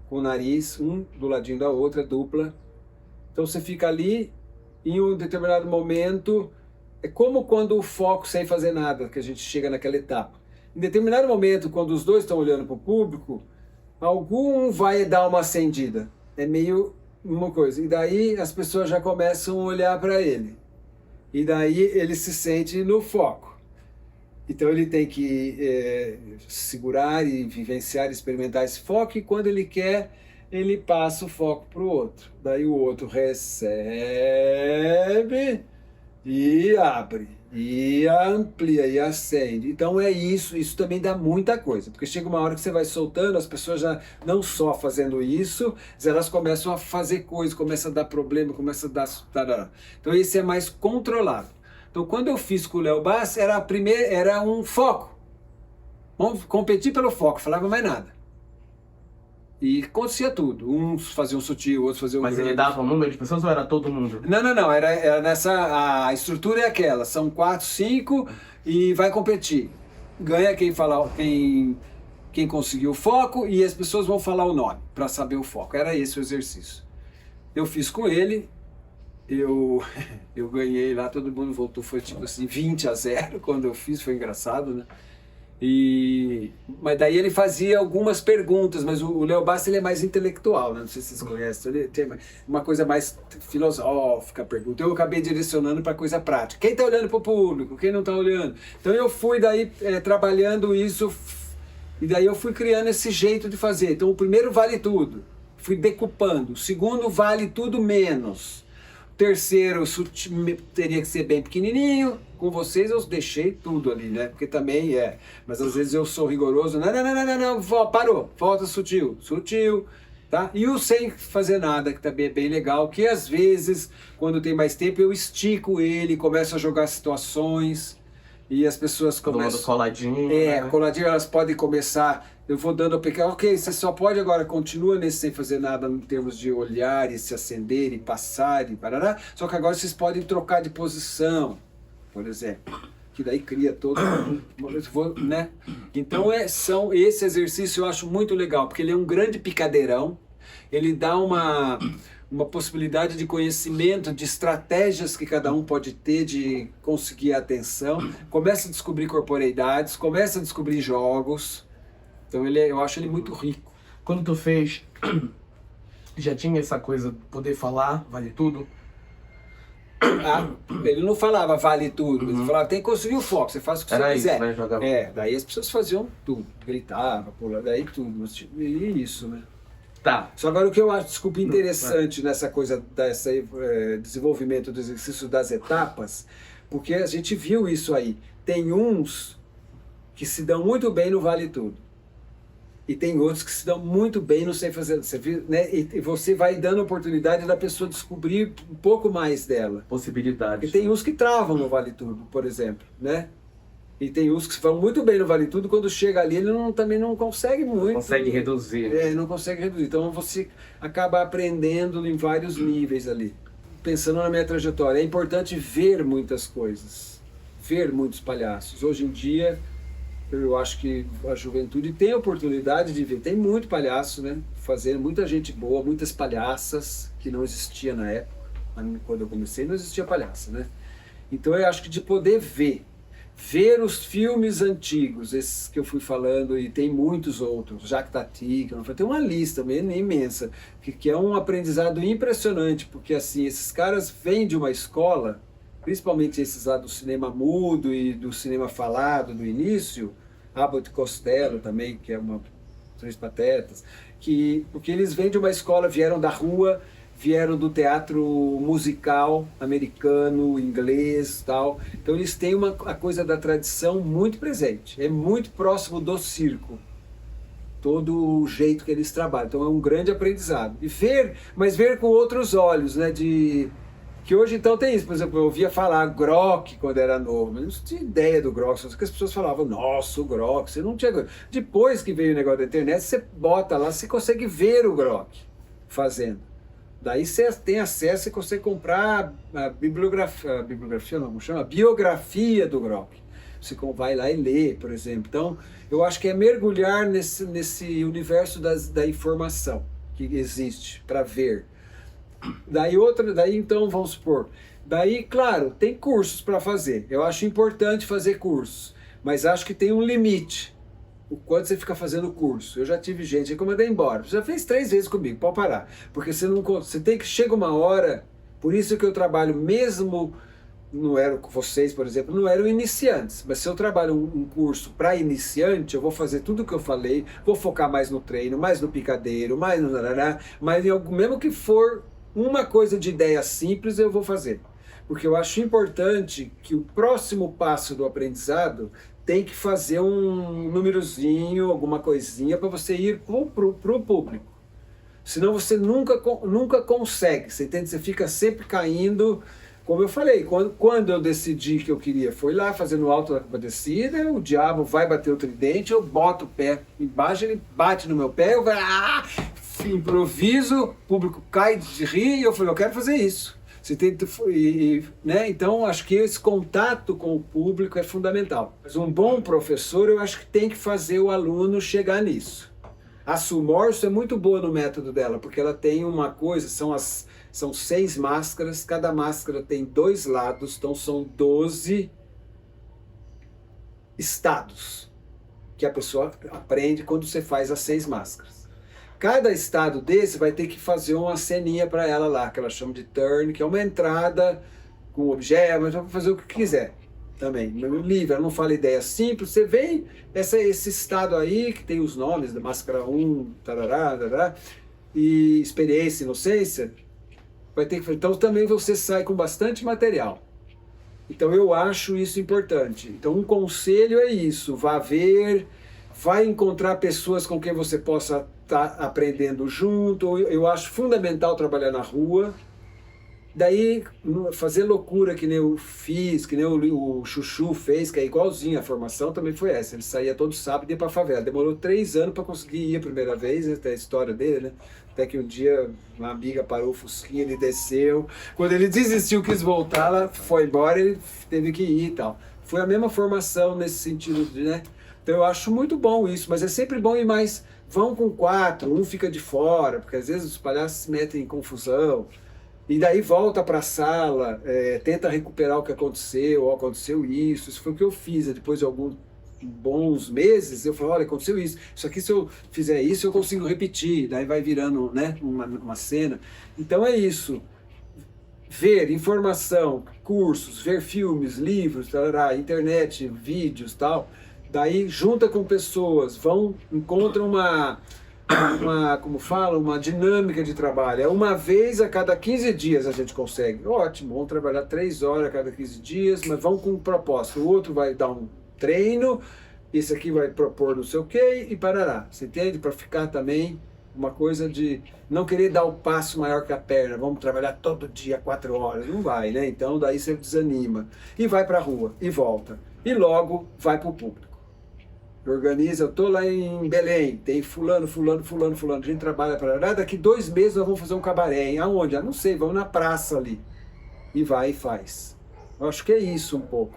com o nariz, um do ladinho da outra, dupla. Então você fica ali, em um determinado momento, é como quando o foco sem fazer nada, que a gente chega naquela etapa. Em determinado momento, quando os 2 estão olhando para o público, algum vai dar uma acendida. É meio uma coisa, e daí as pessoas já começam a olhar para ele, e daí ele se sente no foco, então ele tem que segurar e vivenciar, experimentar esse foco, e quando ele quer, ele passa o foco para o outro, daí o outro recebe e abre, e amplia, e acende. Então é isso também dá muita coisa, porque chega uma hora que você vai soltando, as pessoas já não só fazendo isso, elas começam a fazer coisas, começam a dar problema, começam a dar... Então esse é mais controlado. Então quando eu fiz com o Léo Bassi, era um foco. Vamos competir pelo foco, falava mais nada. E acontecia tudo. Uns faziam sutil, outros faziam... Mas ele dava um número de pessoas ou era todo mundo? Não. Era nessa... A estrutura é aquela. São 4, 5 e vai competir. Ganha quem conseguiu o foco, e as pessoas vão falar o nome para saber o foco. Era esse o exercício. Eu fiz com ele. Eu ganhei lá, todo mundo voltou. Foi tipo assim, 20-0 quando eu fiz. Foi engraçado, né? Mas daí ele fazia algumas perguntas, mas o Léo Bassi ele é mais intelectual, né? Não sei se vocês conhecem, ele tem uma coisa mais filosófica, pergunta. Eu acabei direcionando para coisa prática. Quem está olhando para o público? Quem não está olhando? Então eu fui daí trabalhando isso, e daí eu fui criando esse jeito de fazer. Então o primeiro vale tudo, fui decupando. O segundo vale tudo menos. O terceiro teria que ser bem pequenininho. Com vocês eu deixei tudo ali, né? Porque também mas às vezes eu sou rigoroso. Não, parou, volta sutil, tá? E o sem fazer nada, que também é bem legal, que às vezes, quando tem mais tempo, eu estico ele, começo a jogar situações, e as pessoas começam... coladinho, né? Coladinho, elas podem começar... Eu vou dando a pequena... Ok, você só pode agora, continua nesse sem fazer nada em termos de olhar e se acender e passar e parará, só que agora vocês podem trocar de posição, por exemplo, que daí cria todo, né? Então esse exercício eu acho muito legal, porque ele é um grande picadeirão, ele dá uma possibilidade de conhecimento, de estratégias que cada um pode ter de conseguir a atenção, começa a descobrir corporeidades, começa a descobrir jogos, então eu acho ele muito rico. Quando tu fez, já tinha essa coisa, poder falar, vale tudo? Ele não falava vale tudo, ele falava tem que conseguir o foco, você faz o que você quiser. Né, jogava. Daí as pessoas faziam tudo, gritavam, pulavam, daí tudo, e isso, né? Tá. Só agora o que eu acho, desculpa, interessante nessa coisa, desenvolvimento do exercício das etapas, porque a gente viu isso aí, tem uns que se dão muito bem no vale tudo, E tem outros que se dão muito bem, não sei fazer, né? E você vai dando oportunidade da pessoa descobrir um pouco mais dela. Possibilidades. E tem uns que travam no Vale Tudo, por exemplo, né? E tem uns que vão muito bem no Vale Tudo, quando chega ali ele também não consegue muito. Consegue reduzir. Não consegue reduzir. Então você acaba aprendendo em vários níveis ali. Pensando na minha trajetória, é importante ver muitas coisas, ver muitos palhaços. Hoje em dia, eu acho que a juventude tem a oportunidade de ver. Tem muito palhaço, né? Fazendo muita gente boa, muitas palhaças, que não existia na época. Quando eu comecei, não existia palhaça, né? Então eu acho que de poder ver os filmes antigos, esses que eu fui falando, e tem muitos outros, Jacques Tati, tem uma lista imensa, que é um aprendizado impressionante, porque assim, esses caras vêm de uma escola, principalmente esses lá do cinema mudo e do cinema falado do início, Abbott e Costello também, que é uma Três Patetas, porque eles vêm de uma escola, vieram da rua, vieram do teatro musical americano, inglês, tal. Então eles têm a coisa da tradição muito presente. É muito próximo do circo. Todo o jeito que eles trabalham. Então é um grande aprendizado. E mas ver com outros olhos, né? Que hoje então tem isso. Por exemplo, eu ouvia falar Grock quando era novo, mas não tinha ideia do Grock. Só que as pessoas falavam, nossa, o Grock. Você não tinha... Depois que veio o negócio da internet, você bota lá, você consegue ver o Grock fazendo. Daí você tem acesso e consegue comprar a bibliografia não, como chama? A biografia do Grock. Você vai lá e lê, por exemplo. Então, eu acho que é mergulhar nesse universo da informação que existe para ver. Daí então, vamos supor, daí, claro, tem cursos para fazer. Eu acho importante fazer cursos, mas acho que tem um limite. O quanto você fica fazendo curso. Eu já tive gente que eu mandei embora. Você já fez 3 vezes comigo, pode parar. Porque você tem que... Chega uma hora, por isso que eu trabalho mesmo... Não eram com vocês, por exemplo, não eram iniciantes. Mas se eu trabalho um curso para iniciante, eu vou fazer tudo o que eu falei, vou focar mais no treino, mais no picadeiro, mais no... Mas mesmo que for uma coisa de ideia simples, eu vou fazer. Porque eu acho importante que o próximo passo do aprendizado tem que fazer um númerozinho, alguma coisinha para você ir pro público. Senão você nunca consegue, você fica sempre caindo. Como eu falei, quando eu decidi que eu queria, foi lá fazendo alto da descida, o diabo vai bater o tridente, eu boto o pé embaixo, ele bate no meu pé, eu improviso, o público cai de rir e eu falei, eu quero fazer isso. Você tem, né? Então, acho que esse contato com o público é fundamental. Mas um bom professor, eu acho que tem que fazer o aluno chegar nisso. A Sue Morse é muito boa no método dela, porque ela tem uma coisa, são 6 máscaras, cada máscara tem 2 lados, então são 12 estados que a pessoa aprende quando você faz as 6 máscaras. Cada estado desse vai ter que fazer uma ceninha para ela lá, que ela chama de turn, que é uma entrada com objeto, mas vai fazer o que quiser também. No livro, ela não fala ideia simples, você vê esse estado aí, que tem os nomes da máscara 1, tarará, tarará, e experiência, inocência, vai ter que... Então também você sai com bastante material. Então eu acho isso importante. Então um conselho é isso, vá ver, vai encontrar pessoas com quem você possa estar aprendendo junto. Eu acho fundamental trabalhar na rua. Daí fazer loucura que nem eu fiz, que nem o Chuchu fez, que é igualzinho, a formação também foi essa. Ele saía todo sábado e ia pra favela. Demorou 3 anos para conseguir ir a primeira vez, até a história dele, né? Até que um dia uma amiga parou o fusquinha, ele desceu. Quando ele desistiu, quis voltar, ela foi embora, ele teve que ir e tal. Foi a mesma formação nesse sentido, né? Então eu acho muito bom isso, mas é sempre bom ir mais. Vão com 4, um fica de fora, porque às vezes os palhaços se metem em confusão. E daí volta para a sala, tenta recuperar o que aconteceu, ou aconteceu isso. Isso foi o que eu fiz. Depois de alguns bons meses, eu falei, olha, aconteceu isso. Isso aqui, se eu fizer isso, eu consigo repetir. Daí vai virando, né, uma cena. Então é isso. Ver informação, cursos, ver filmes, livros, tarará, internet, vídeos, tal. Daí junta com pessoas, encontram como fala, uma dinâmica de trabalho. É uma vez a cada 15 dias a gente consegue. Ótimo, vamos trabalhar 3 horas a cada 15 dias, mas vamos com um propósito. O outro vai dar um treino, esse aqui vai propor não sei o quê e parará. Você entende? Para ficar também uma coisa de não querer dar o passo maior que a perna. Vamos trabalhar todo dia 4 horas. Não vai, né? Então daí você desanima. E vai para a rua, e volta. E logo vai para o público. Organiza, eu tô lá em Belém, tem fulano. A gente trabalha para lá. Daqui 2 meses nós vamos fazer um cabaré. Hein? Aonde? Ah, não sei, vamos na praça ali. E vai e faz. Eu acho que é isso um pouco.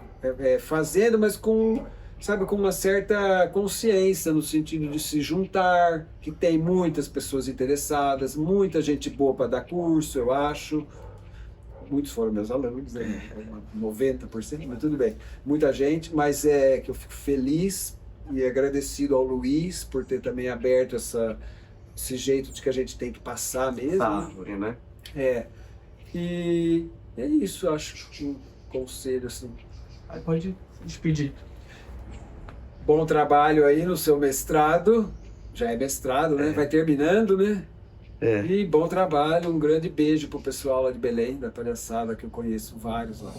Fazendo, mas com, sabe, com uma certa consciência, no sentido de se juntar, que tem muitas pessoas interessadas, muita gente boa para dar curso, eu acho. Muitos foram meus alunos, né? 90%, mas tudo bem. Muita gente, mas é que eu fico feliz e agradecido ao Luiz por ter também aberto esse jeito de que a gente tem que passar mesmo. Árvore, né? E é isso, eu acho que um conselho assim. Aí pode se despedir. Bom trabalho aí no seu mestrado. Já é mestrado, né? Vai terminando, né? E bom trabalho, um grande beijo pro pessoal lá de Belém, da Palhaçada, que eu conheço vários lá.